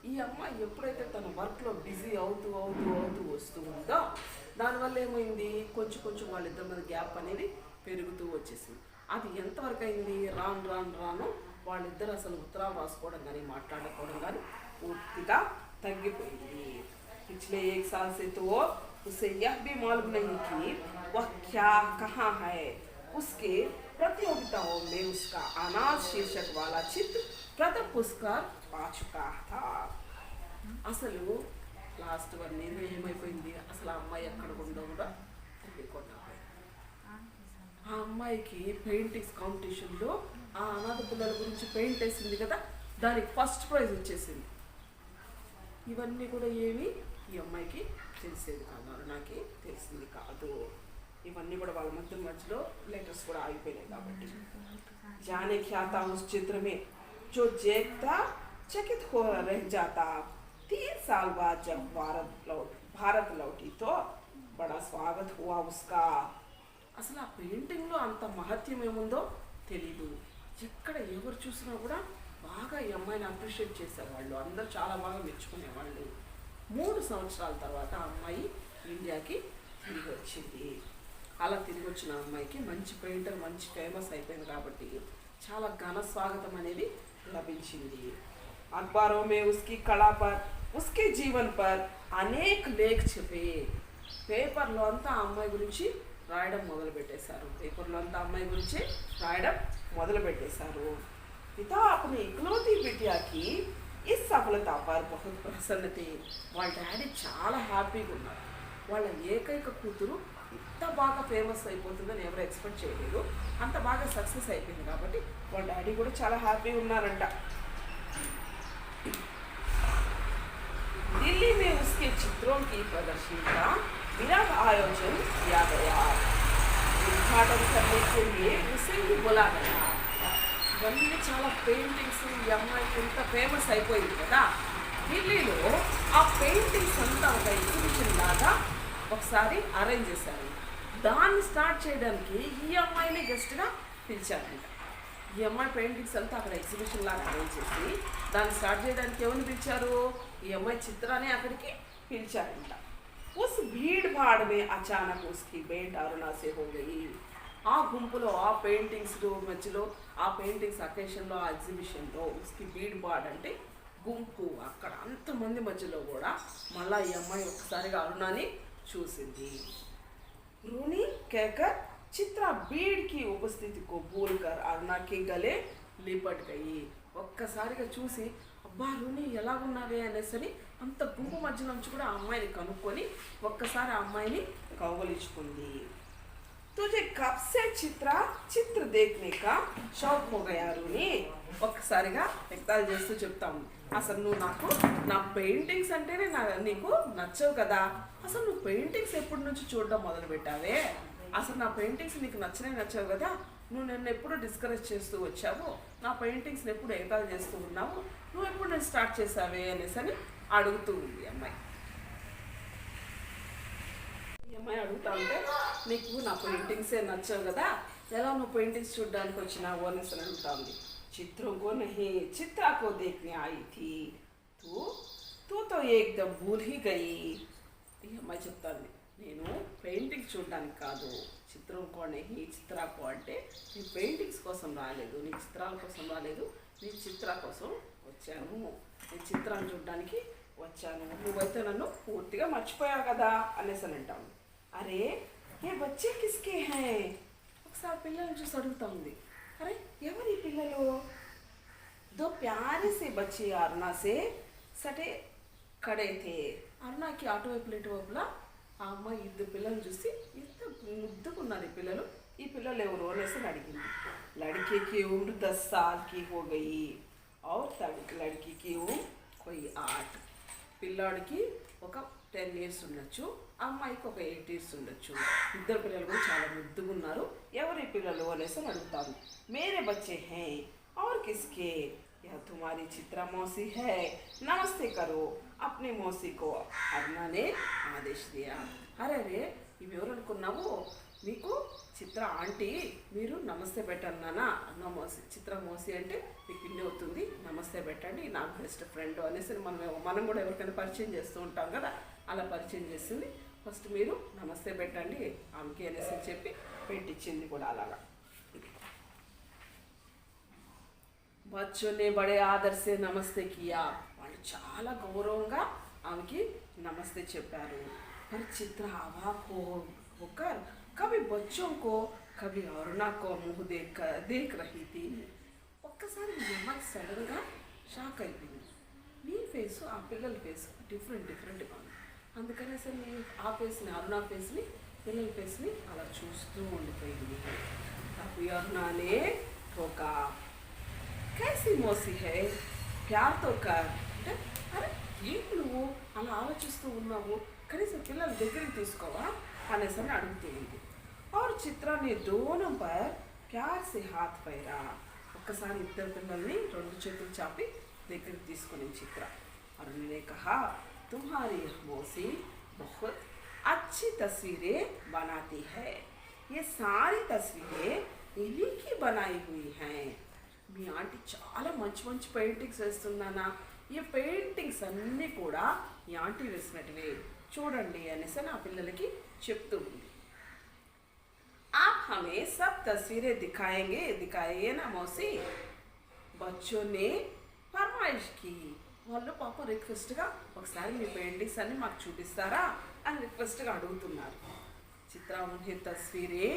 ఈ అమ్మాయి ఎప్పుడైతే తన వర్క్లో బిజీ అవుతూ వస్తూ ఉందో దానివల్ల ఏమైంది, కొంచెం వాళ్ళిద్దరి మీద గ్యాప్ అనేది పెరుగుతూ వచ్చేసింది. అది ఎంతవరకు అయింది, రాను వాళ్ళిద్దరు అసలు ఉత్తరాలు రాసుకోవడం కానీ మాట్లాడుకోవడం కానీ పూర్తిగా తగ్గిపోయింది. पिछले 1 साल से तो उसे यह भी मालूम नहीं कि वह क्या कहाँ है. उसके प्रतियोगिताओं में उसका अनाज शीर्षक वाला चित्र प्रथम पुरस्कार पा चुका था. అసలు లాస్ట్ 1 ఇయర్ ఏమైపోయింది, అసలు ఆ అమ్మాయి ఎక్కడ ఉందో కూడా తెలియకుండా పోయింది. ఆ అమ్మాయికి పెయింటింగ్స్ కాంపిటీషన్లో ఆ అనాథ పిల్లల గురించి పెయింట్ వేసింది కదా, దానికి ఫస్ట్ ప్రైజ్ వచ్చేసింది. ఇవన్నీ కూడా ఏమి ఈ అమ్మాయికి తెలిసేది కాదు, అరుణకి తెలిసింది కాదు. ఇవన్నీ కూడా వాళ్ళ మధ్యలో లెటర్స్ కూడా ఆగిపోయినాయి కాబట్టి. जाने क्या था उस चित्र में जो देखता चकित हो रह जाता. 3 साल बाद जब भारत लौटी तो बड़ा स्वागत हुआ उसका. అసలు ఆ పెయింటింగ్లో అంత మహత్యం ఏముందో తెలీదు. ఎక్కడ ఎవరు చూసినా కూడా బాగా ఈ అమ్మాయిని అప్రిషియేట్ చేసేవాళ్ళు, అందరూ చాలా బాగా మెచ్చుకునేవాళ్ళు. 3 సంవత్సరాల తర్వాత ఆ అమ్మాయి ఇండియాకి తిరిగి వచ్చింది. అలా తిరిగి వచ్చిన అమ్మాయికి మంచి పెయింటర్, మంచి ఫేమస్ అయిపోయింది కాబట్టి చాలా ఘన స్వాగతం అనేది లభించింది. అఖబారోं में उसकी कला पर उसके जीवन पर అనేక లేఖ చెప్పే. పేపర్లో అంతా ఆ అమ్మాయి గురించి రాయడం మొదలుపెట్టేశారు. पिता अपनी इकलौती बिटिया की इस सफलता पर बहुत प्रसन्न थे. వాళ్ళ డాడీ చాలా హ్యాపీగా ఉన్నారు. వాళ్ళ ఏకైక కూతురు ఇంత బాగా ఫేమస్ అయిపోతుందని ఎవరు ఎక్స్పెక్ట్ చేయలేదు. అంత బాగా సక్సెస్ అయిపోయింది కాబట్టి వాళ్ళ డాడీ కూడా చాలా హ్యాపీగా ఉన్నారంట. दिल्ली में उसके चित्रों की प्रदर्शनी का विराट आयोजन किया गया. उद्घाटन करने के लिए उसे भी बुला गया. ఇవన్నీ చాలా పెయింటింగ్స్ ఈ అమ్మాయికి ఎంత ఫేమస్ అయిపోయింది కదా, ఢిల్లీలో ఆ పెయింటింగ్స్ అంతా ఒక ఎగ్జిబిషన్ లాగా ఒకసారి అరేంజ్ చేశారు. దాన్ని స్టార్ట్ చేయడానికి ఈ అమ్మాయిని గెస్ట్గా పిలిచారంట. ఈ అమ్మాయి పెయింటింగ్స్ అంతా అక్కడ ఎగ్జిబిషన్ లాగా అరేంజ్ చేసి దాన్ని స్టార్ట్ చేయడానికి ఎవరిని పిలిచారు, ఈ అమ్మాయి చిత్రాన్ని అక్కడికి పిలిచారంట. ఉస్ భీడ్ భాడ్ మే అచానక్ ఉస్కి బెయింట్ అరుణా సే హో గయి. ఆ గుంపులో ఆ పెయింటింగ్స్ మధ్యలో ఆ పెయింటింగ్స్ అకేషన్లో ఆ ఎగ్జిబిషన్లో ఉస్కి భీడ్ భాడ్ అంటే గుంపు, అక్కడ అంతమంది మధ్యలో కూడా మళ్ళీ ఈ అమ్మాయి ఒక్కసారిగా అరుణాని చూసింది. रूनी कहकर चित्रा भीड़ की उपस्थिति को भूलकर अरुणा के गले लिपट गई. ఒక్కసారిగా చూసి అబ్బా రూని ఎలా ఉన్నావే అనేసరి అంత గుంపు మధ్య నుంచి కూడా ఆ అమ్మాయిని కనుక్కొని ఒక్కసారి ఆ అమ్మాయిని కౌగలించుకుంది. तुझे कब से चित्र देखने का शौक हो गया रूनी. ఒక్కసారిగా వ్యక్తాలు చేస్తూ చెప్తాము, అసలు నువ్వు నాకు నా పెయింటింగ్స్ అంటేనే నీకు నచ్చవు కదా, అసలు నువ్వు పెయింటింగ్స్ ఎప్పటి నుంచి చూడడం మొదలు పెట్టావే, అసలు నా పెయింటింగ్స్ నీకు నచ్చవు కదా, నువ్వు నన్ను ఎప్పుడు డిస్కరేజ్ చేస్తూ వచ్చావు, నా పెయింటింగ్స్ని ఎప్పుడు ఏకాలు చేస్తూ ఉన్నావు, నువ్వు ఎప్పుడు నేను స్టార్ట్ చేసావే అనేసి అని అడుగుతూ ఉంది అమ్మాయి. ఈ అమ్మాయి అడుగుతా ఉంటే నీకు నా పెయింటింగ్సే నచ్చవు కదా, ఎలా నువ్వు పెయింటింగ్స్ చూడడానికి వచ్చినావు అనేసి అడుగుతా ఉంది. चित्रों को नहीं चित्रा को देखने आई थी. तू तू तो एकदम भूल ही गई. ఈ అమ్మాయి చెప్తాంది, నేను పెయింటింగ్ చూడడానికి కాదు, చిత్రం కోనే ఈ చిత్రకు అంటే నేను పెయింటింగ్స్ కోసం రాలేదు, నీ చిత్రాల కోసం రాలేదు, నీ చిత్ర కోసం వచ్చాను, నీ చిత్రాన్ని చూడడానికి వచ్చాను, నువ్వైతే నన్ను పూర్తిగా మర్చిపోయావు కదా అనేసి అని అంటాను. అరే ఏ బచ్చే కిస్కే హై, ఒకసారి పిల్లల్ని చూసి అడుగుతా ఉంది. అరే ఎవరి పిల్లలు? दो प्यारे से बच्चे अरुणा से सटे खड़े थे. అరుణాకి అటువైపు ఇటువైపులా ఆ అమ్మాయి ఇద్దరు పిల్లల్ని చూసి ఇంత ముద్దుకున్నారు. ఈ పిల్లలు ఎవరు అనేసి అడిగింది. लड़के की उम्र 10 साल की हो गई और लड़की की उम्र कोई 8. పిల్లాడికి ఒక 10 years ఉండొచ్చు, అమ్మాయికి ఒక 8 years ఉండొచ్చు. ఇద్దరు పిల్లలు కూడా చాలా ముద్దుగా ఉన్నారు. ఎవరి పిల్లలు అనేసి అడుగుతాను. మేరే బచ్చే హై और किसके? यह तुम्हारी चित्रा मौसी है, नमस्ते करो अपनी मौसी को, अरुणा ने आदेश दिया. अरे रे ఇవి ఎవరు అనుకున్నావు? మీకు చిత్ర ఆంటీ, మీరు నమస్తే పెట్టన్నానా అన్న. మోసి చిత్ర మోసి అంటే మీకు పిన్ని అవుతుంది, నమస్తే పెట్టండి, నాకు బెస్ట్ ఫ్రెండ్ అనేసి మనం కూడా ఎవరికైనా పరిచయం చేస్తూ ఉంటాం కదా, అలా పరిచయం చేసింది. ఫస్ట్ మీరు నమస్తే పెట్టండి ఆమెకి అనేసి చెప్పి పెట్టించింది కూడా అలాగా. बच्चों ने बड़े आदर से नमस्ते किया. వాళ్ళు చాలా గౌరవంగా ఆమెకి నమస్తే చెప్పారు. पर चित्रा अवाक होकर कभी बच्चों को कभी अरुणा को मुँह देख रही थी. ఒక్కసారి అమ్మాయి సడన్గా షాక్ అయిపోయింది. నీ ఫేస్ ఆ పిల్లల ఫేస్ డిఫరెంట్గా ఉంది. అందుకని అసలు నీ ఆ ఫేస్ని, అరుణ ఫేస్ని, పిల్లల ఫేస్ని అలా చూస్తూ ఉండిపోయింది. అప్పుడు అరుణానే ఒక कैसी मौसी है प्यार तो कर అంటే అరే ఏంటి నువ్వు అలా ఆలోచిస్తూ ఉన్నావు, కనీసం పిల్లల దగ్గరికి తీసుకోవా అనేసి అని అడుగుతూ ఉంది. और चित्रा ने दोनों पर प्यार से हाथ फेरा. ఒక్కసారి ఇద్దరు పిల్లల్ని రెండు చేతులు చాపి దగ్గరికి తీసుకుని చిత్ర. और उन्होंने कहा तुम्हारी मौसी बहुत अच्छी तस्वीरें बनाती है, ये सारी तस्वीरें इन्हीं की बनाई हुई हैं. మీ ఆంటీ చాలా మంచి మంచి పెయింటింగ్స్ వేస్తున్నానా, ఈ పెయింటింగ్స్ అన్నీ కూడా ఈ ఆంటీ వేసినట్టువే చూడండి అనేసి నా పిల్లలకి చెప్తూ ఉంది. आप हमें सब तस्वीरें दिखाएंगे ना मौसी, बच्चों ने फरमाइश की. వాళ్ళు పాప రిక్వెస్ట్గా ఒకసారి మీ పెయింటింగ్స్ అన్నీ మాకు చూపిస్తారా అని రిక్వెస్ట్గా అడుగుతున్నారు. చిత్ర ఉన్హే తస్వీరే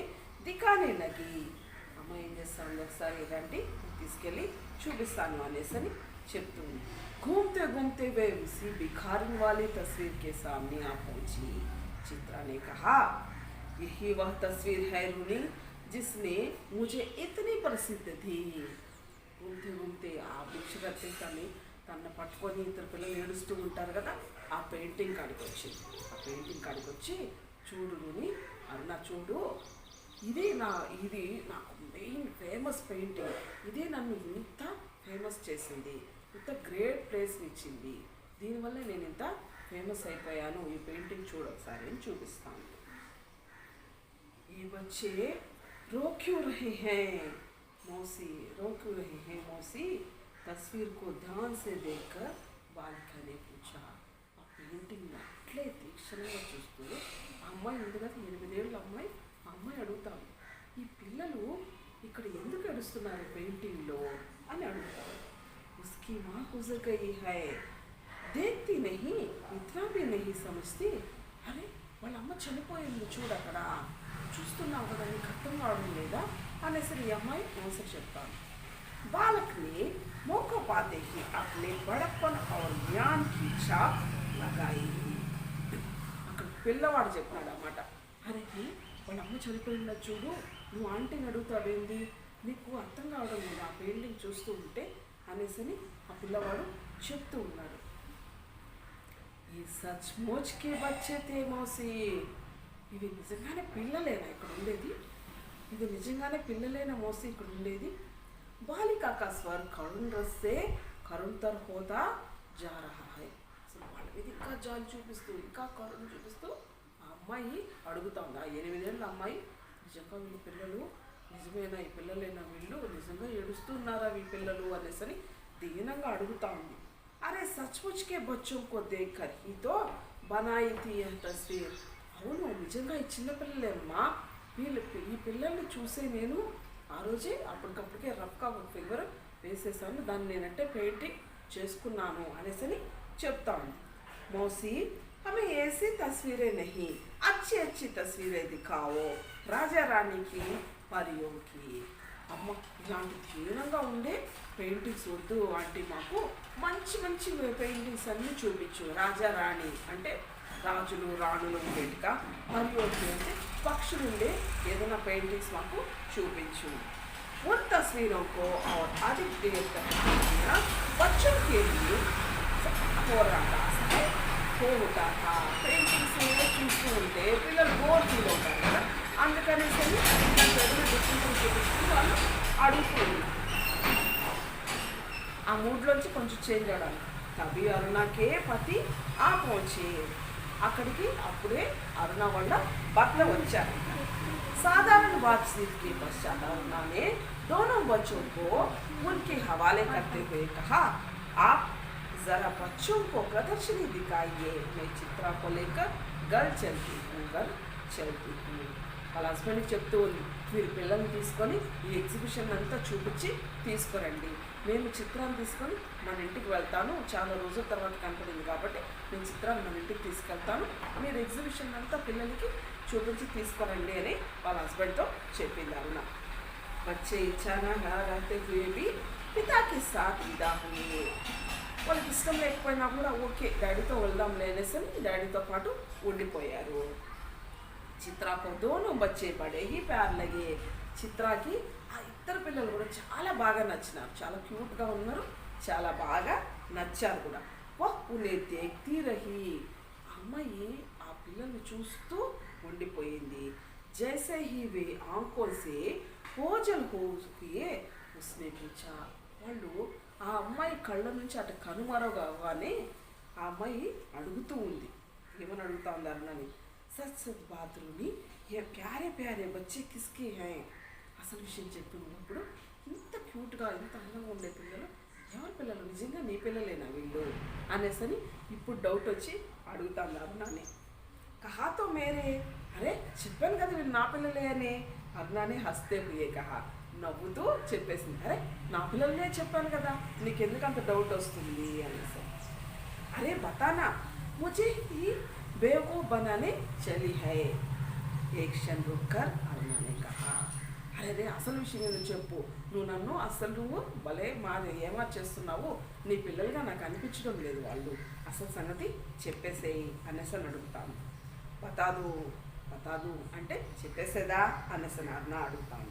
దిఖానే లగి. అమ్మ ఏం చేస్తాను, ఒకసారి ఇలాంటి తీసుకెళ్ళి చూపిస్తాను అనేసి అని చెప్తుంది. घूमते घूमते वे उसी बिखारने वाली तस्वीर के सामने आ पहुंची. चित्रा ने कहा यही वह तस्वीर है रूनी जिसने मुझे इतनी प्रसिद्ध थी. घूमते घूमते ఆ భిక్ష కట్టే తను పట్టుకొని ఇద్దరు పిల్లలు ఏడుస్తూ ఉంటారు కదా, ఆ పెయింటింగ్ కాడికి వచ్చి చూడు రూని, అరుణ చూడు, ఇది నాకు మెయిన్ ఫేమస్ పెయింటింగ్, ఇదే నన్ను ఇంత ఫేమస్ చేసింది, ఇంత గ్రేట్ ప్లేస్ని ఇచ్చింది, దీనివల్ల నేను ఇంత ఫేమస్ అయిపోయాను, ఈ పెయింటింగ్ చూడొకసారి అని చూపిస్తాను. ఈ బచ్చే रो क्यों रहे हैं मौसी, तस्वीर को ध्यान से देखकर बालिका ने पूछा. ఆ పెయింటింగ్ అట్లే తీక్షణంగా చూస్తూ ఆ అమ్మాయి ఉంది కదా, 8 ఏళ్ళ అమ్మాయి, ఆ అమ్మాయి అడుగుతాను, ఈ పిల్లలు ఇక్కడ ఎందుకు ఏడుస్తున్నారు పెయింటింగ్లో అని అడుగుతాను. उसकी माँ गुजर गई है, देखती नहीं, इतना भी नहीं समझती. అరే వాళ్ళ అమ్మ చనిపోయింది చూడు అక్కడ, చూస్తున్నావు కదా, నీకు అర్థం కావడం లేదా అనేసి ఈ అమ్మాయి ఆన్సర్ చెప్తాను. बालक ने मौका पाते ही अपने बड़प्पन और ज्ञान की छाप लगाई. అక్కడ పిల్లవాడు చెప్పాడు అన్నమాట, అరే వాళ్ళ అమ్మ చనిపోయిందా చూడు, నువ్వు ఆంటీని అడుగుతావేంది, నీకు అర్థం కావడం లేదు ఆ పెయింటింగ్ చూస్తూ ఉంటే అనేసి ఆ పిల్లవాడు చెప్తూ ఉన్నాడు. ఈ సచ్మోచ్కే బచ్చే మౌసి, ఇవి నిజంగానే పిల్లలేనా ఇక్కడ ఉండేది, ఇది నిజంగానే పిల్లలేనా మౌసి ఇక్కడ ఉండేది. బాలికా కా స్వర్ కరుణ్ రస్ సే కరుణ్తర్ హోతా జా రహా హై. అసలు వాళ్ళ మీద ఇంకా జాలి చూపిస్తూ, ఇంకా కరుణ చూపిస్తూ ఆ అమ్మాయి అడుగుతా ఉంది. ఆ 8 ఏళ్ళ అమ్మాయి, నిజంగా వీళ్ళ పిల్లలు నిజమేనా, ఈ పిల్లలైనా వీళ్ళు నిజంగా ఏడుస్తున్నారా ఈ పిల్లలు అనేసి దీనంగా అడుగుతా ఉంది. अरे सचमुच के बच्चों को देखकर ही तो बनाई थी यह तस्वीर. అవును నిజంగా ఈ చిన్న పిల్లలేమ్మా. ఈ పిల్లల్ని చూసే నేను ఆ రోజే అప్పటికప్పటికే రఫ్గా ఒక ఫిగర్ వేసేసాను, దాన్ని నేనంటే పెయింటింగ్ చేసుకున్నాను అనేసి చెప్తాను. మౌసి हमें ऐसी तस्वीरें नहीं, अच्छी अच्छी तस्वीरें दिखाओ, राजा रानी की परियों की. అమ్మ ఇలాంటి దీనంగా ఉండే పెయింటింగ్స్ వద్దు ఆంటీ, మాకు మంచి మంచి పెయింటింగ్స్ అన్నీ చూపించు. రాజా రాణి అంటే రాజులు రాణులు ఉండేట్టుగా, పరియోకి అంటే పక్షులు ఉండే ఏదైనా పెయింటింగ్స్ మాకు చూపించు. उन तस्वीरों को और अधिक देर तक देखना बच्चों के लिए हो रहा है, हो होता था. పెయింటింగ్స్ చూస్తూ ఉంటే పిల్లలు బోర్ ఫీల్ అవుతారు కదా, అందుకనేసి డిఫరెంట్ చూపిస్తూ వాళ్ళు అడుగుతూ ఉన్నారు. ఆ మూడ్లోంచి కొంచెం చేంజ్ అవడానికి. తబి అరుణకే పతి ఆ పहुंचे. అక్కడికి అప్పుడే అరుణ వాళ్ళ భర్త వచ్చారు. साधारण बातचीत के पश्चात अरुणा ने दोनों बच्चों को उनके हवाले करते हुए कहा, आप जरा बच्चों को प्रदर्शनी दिखाइए, मैं चित्रा को लेकर घर चलती हूँ. వాళ్ళ హస్బెండ్కి చెప్తూ ఉంది, మీరు పిల్లల్ని తీసుకొని ఈ ఎగ్జిబిషన్ అంతా చూపించి తీసుకురండి, మేము చిత్రాన్ని తీసుకొని మన ఇంటికి వెళ్తాను, చాలా రోజుల తర్వాత కనపడింది కాబట్టి నేను చిత్రాన్ని మన ఇంటికి తీసుకెళ్తాను, మీరు ఎగ్జిబిషన్ అంతా పిల్లలకి చూపించి తీసుకురండి అని వాళ్ళ హస్బెండ్తో చెప్పింది అరుణ. వచ్చే ఇచ్చానా रहते हुए भी पिता के साथ विदा हुए. వాళ్ళకి ఇష్టం లేకపోయినా కూడా ఓకే డాడీతో వెళ్దాం లేనేసి డాడీతో పాటు ఉండిపోయారు. చిత్రాకు దోనో బచ్చే బడే హీ ప్యార్ లగే. చిత్రాకి ఆ ఇద్దరు పిల్లలు కూడా చాలా బాగా నచ్చినారు, చాలా క్యూట్గా ఉన్నారు, చాలా బాగా నచ్చారు కూడా. ఉనే దేఖ్తీ రహీ. అమ్మాయి ఆ పిల్లల్ని చూస్తూ ఉండిపోయింది. జైసే హీ వే ఆంఖో సే ఓజల్ హోయే ఉస్నే పూచా. వాళ్ళు ఆ అమ్మాయి కళ్ళ నుంచి అటు కనుమరుగవ్వగానే ఆ అమ్మాయి అడుగుతూ ఉంది. ఏమని అడుగుతా ఉంది అరుణని? సచ్ సచ్ బాతులని ఏ ప్యారే ప్యారే బచ్చే కిస్కే హై. అసలు విషయం చెప్పినప్పుడు ఇంత క్యూట్గా ఇంత అందంగా ఉండే పిల్లలు ఎవరి పిల్లలు, నిజంగా నీ పిల్లలేనా వీళ్ళు అనేసని ఇప్పుడు డౌట్ వచ్చి అడుగుతాను అరుణాని. కహాతో మేరే. అరే చెప్పాను కదా వీళ్ళు నా పిల్లలే అని. అరుణాని హస్తే హుయే కహా. నవ్వుతూ చెప్పేసింది, అరే నా పిల్లలనే చెప్పాను కదా, నీకెందుకు అంత డౌట్ వస్తుంది అనేసి. అరే బతానా ముझे ఈ बेवकूफ बनाने चली है. एक क्षण रुककर अरुणा ने कहा, అరే అసలు విషయం నేను చెప్పు, నువ్వు నన్ను అసలు నువ్వు భలే ఏమార్చేస్తున్నావు, నీ పిల్లలుగా నాకు అనిపించడం లేదు, వాళ్ళు అసలు సంగతి చెప్పేసేయి అనేసి అని అడుగుతాను. బతాదు బతాదు అంటే చెప్పేసేదా అనేసి అరుణ అడుగుతాను.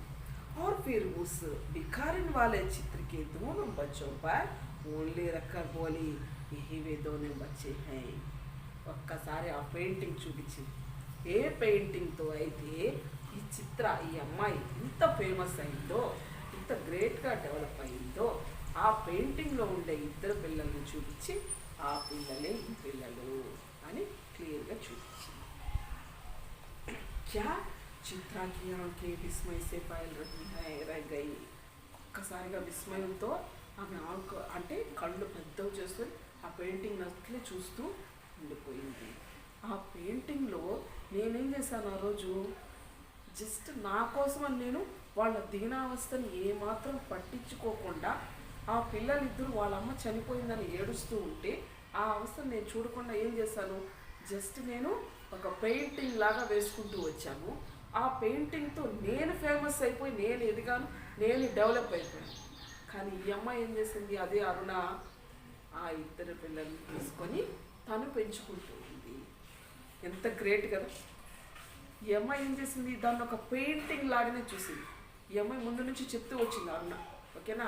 और फिर उस भिखारिन वाले चित्र के दोनों बच्चों पर उंगली रखकर बोली, यही वे दोनों बच्चे हैं. ఒక్కసారి ఆ పెయింటింగ్ చూపించింది. ఏ పెయింటింగ్తో అయితే ఈ చిత్ర ఈ అమ్మాయి ఇంత ఫేమస్ అయిందో, ఇంత గ్రేట్గా డెవలప్ అయిందో, ఆ పెయింటింగ్లో ఉండే ఇద్దరు పిల్లల్ని చూపించి ఆ పిల్లలే ఈ పిల్లలు అని క్లియర్గా చూపించింది. క్యా చిత్రాకి ఆమెకి విస్మయ సే పాయల్ రహ గయి. ఒక్కసారిగా విస్మయంతో ఆమె ఆమెకు అంటే కళ్ళు పెద్దవి చేసుకొని ఆ పెయింటింగ్ నట్లే చూస్తూ ఉండిపోయింది. ఆ పెయింటింగ్లో నేనేం చేశాను ఆ రోజు, జస్ట్ నా కోసం అని నేను వాళ్ళ దీనావస్థని ఏమాత్రం పట్టించుకోకుండా, ఆ పిల్లలిద్దరూ వాళ్ళ అమ్మ చనిపోయిందని ఏడుస్తూ ఉంటే ఆ అవస్థను నేను చూడకుండా ఏం చేశాను, జస్ట్ నేను ఒక పెయింటింగ్ లాగా వేసుకుంటూ వచ్చాను. ఆ పెయింటింగ్తో నేను ఫేమస్ అయిపోయి నేను ఎదిగాను, నేను డెవలప్ అయిపోయాను. కానీ ఈ అమ్మాయి ఏం చేసింది, అదే అరుణ ఆ ఇద్దరు పిల్లల్ని తీసుకొని తను పెంచుకుంటూ ఉంది. ఎంత గ్రేట్ కదా. ఈ అమ్మాయి ఏం చేసింది, దాన్ని ఒక పెయింటింగ్ లాగానే చూసింది. ఈ అమ్మాయి ముందు నుంచి చెప్తూ వచ్చింది అరుణ, ఓకేనా,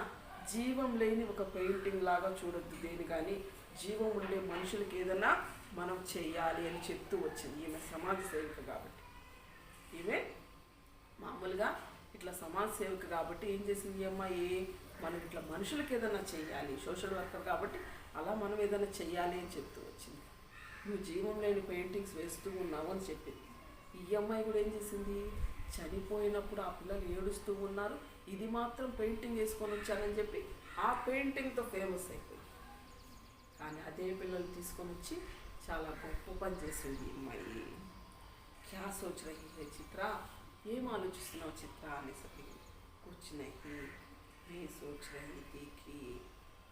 జీవం లేని ఒక పెయింటింగ్ లాగా చూడొద్దు దేని, కానీ జీవం ఉండే మనుషులకి ఏదైనా మనం చెయ్యాలి అని చెప్తూ వచ్చింది. ఈమె సమాజ సేవక కాబట్టి, ఈమె మామూలుగా ఇట్లా సమాజ సేవక కాబట్టి ఏం చేసింది ఈ అమ్మాయి, మనం ఇట్లా మనుషులకి ఏదైనా చెయ్యాలి, సోషల్ వర్కర్ కాబట్టి అలా మనం ఏదైనా చెయ్యాలి అని చెప్తూ వచ్చింది. నువ్వు జీవం లేని పెయింటింగ్స్ వేస్తూ ఉన్నావు అని చెప్పింది. ఈ అమ్మాయి కూడా ఏం చేసింది, చనిపోయినప్పుడు ఆ పిల్లలు ఏడుస్తూ ఉన్నారు, ఇది మాత్రం పెయింటింగ్ వేసుకొని వచ్చానని చెప్పి ఆ పెయింటింగ్తో ఫేమస్ అయిపోయింది. కానీ అదే పిల్లలు తీసుకొని వచ్చి చాలా గొప్ప పని చేసింది ఈ అమ్మాయి. క్యా సోచ్ రహీ హై చిత్ర, ఏం ఆలోచిస్తున్నావు చిత్ర అనేసరికి कुछ नहीं, मैं सोच रही थी कि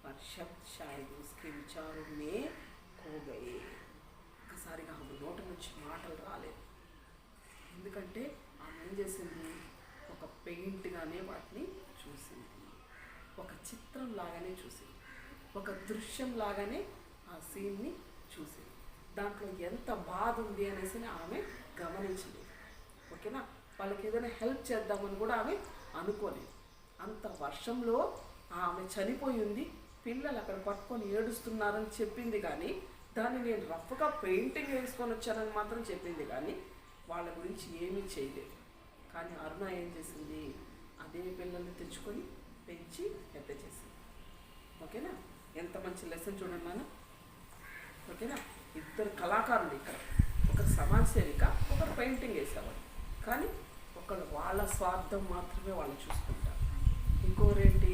पर शब्द शायद उसके विचारों में खो गए. ఒక్కసారిగా ఆమె నోటి నుంచి మాటలు రాలేదు. ఎందుకంటే ఆమె ఏం చేసింది, ఒక పెయింట్గానే వాటిని చూసింది, ఒక చిత్రం లాగానే చూసింది, ఒక దృశ్యం లాగానే ఆ సీన్ని చూసింది. దాంట్లో ఎంత బాధ ఉంది అనేసి ఆమె గమనించలేదు. ఓకేనా, వాళ్ళకి ఏదైనా హెల్ప్ చేద్దామని కూడా ఆమె అనుకోలేదు. అంత వర్షంలో ఆమె చనిపోయి ఉంది, పిల్లలు అక్కడ పట్టుకొని ఏడుస్తున్నారని చెప్పింది, కానీ దాన్ని నేను రఫ్గా పెయింటింగ్ వేసుకొని వచ్చానని మాత్రం చెప్పింది, కానీ వాళ్ళ గురించి ఏమీ చేయలేదు. కానీ అరుణ ఏం చేసింది, అదే పిల్లల్ని తెచ్చుకొని పెంచి పెద్ద చేసింది. ఓకేనా, ఎంత మంచి లెసన్ చూడండి నాన్న. ఓకేనా, ఇద్దరు కళాకారులు ఇక్కడ, ఒకరు సమాజ సేవిక, ఒకరు పెయింటింగ్ వేసేవాడు. కానీ ఒకళ్ళు వాళ్ళ స్వార్థం మాత్రమే వాళ్ళు చూసుకుంటారు, ఇంకోరేంటి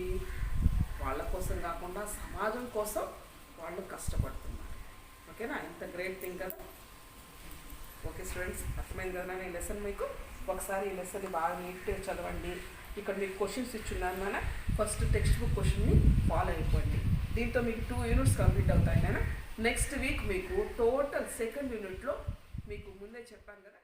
వాళ్ళ కోసం కాకుండా సమాజం కోసం వాళ్ళు కష్టపడుతున్నారు. ఓకేనా, ఇంత గ్రేట్ థింగ్ కదా. ఓకే స్టూడెంట్స్, అర్థమైంది కదా ఈ లెసన్ మీకు. ఒకసారి ఈ లెసన్ని బాగా నీట్గా చదవండి. ఇక్కడ మీకు క్వశ్చన్స్ ఇచ్చున్నాను నాన్న, ఫస్ట్ టెక్స్ట్ బుక్ క్వశ్చన్ని ఫాలో అయిపోండి. దీంతో మీకు 2 యూనిట్స్ కంప్లీట్ అవుతాయి నాన్న. నెక్స్ట్ వీక్ మీకు టోటల్ సెకండ్ యూనిట్లో మీకు ముందే చెప్పాను కదా.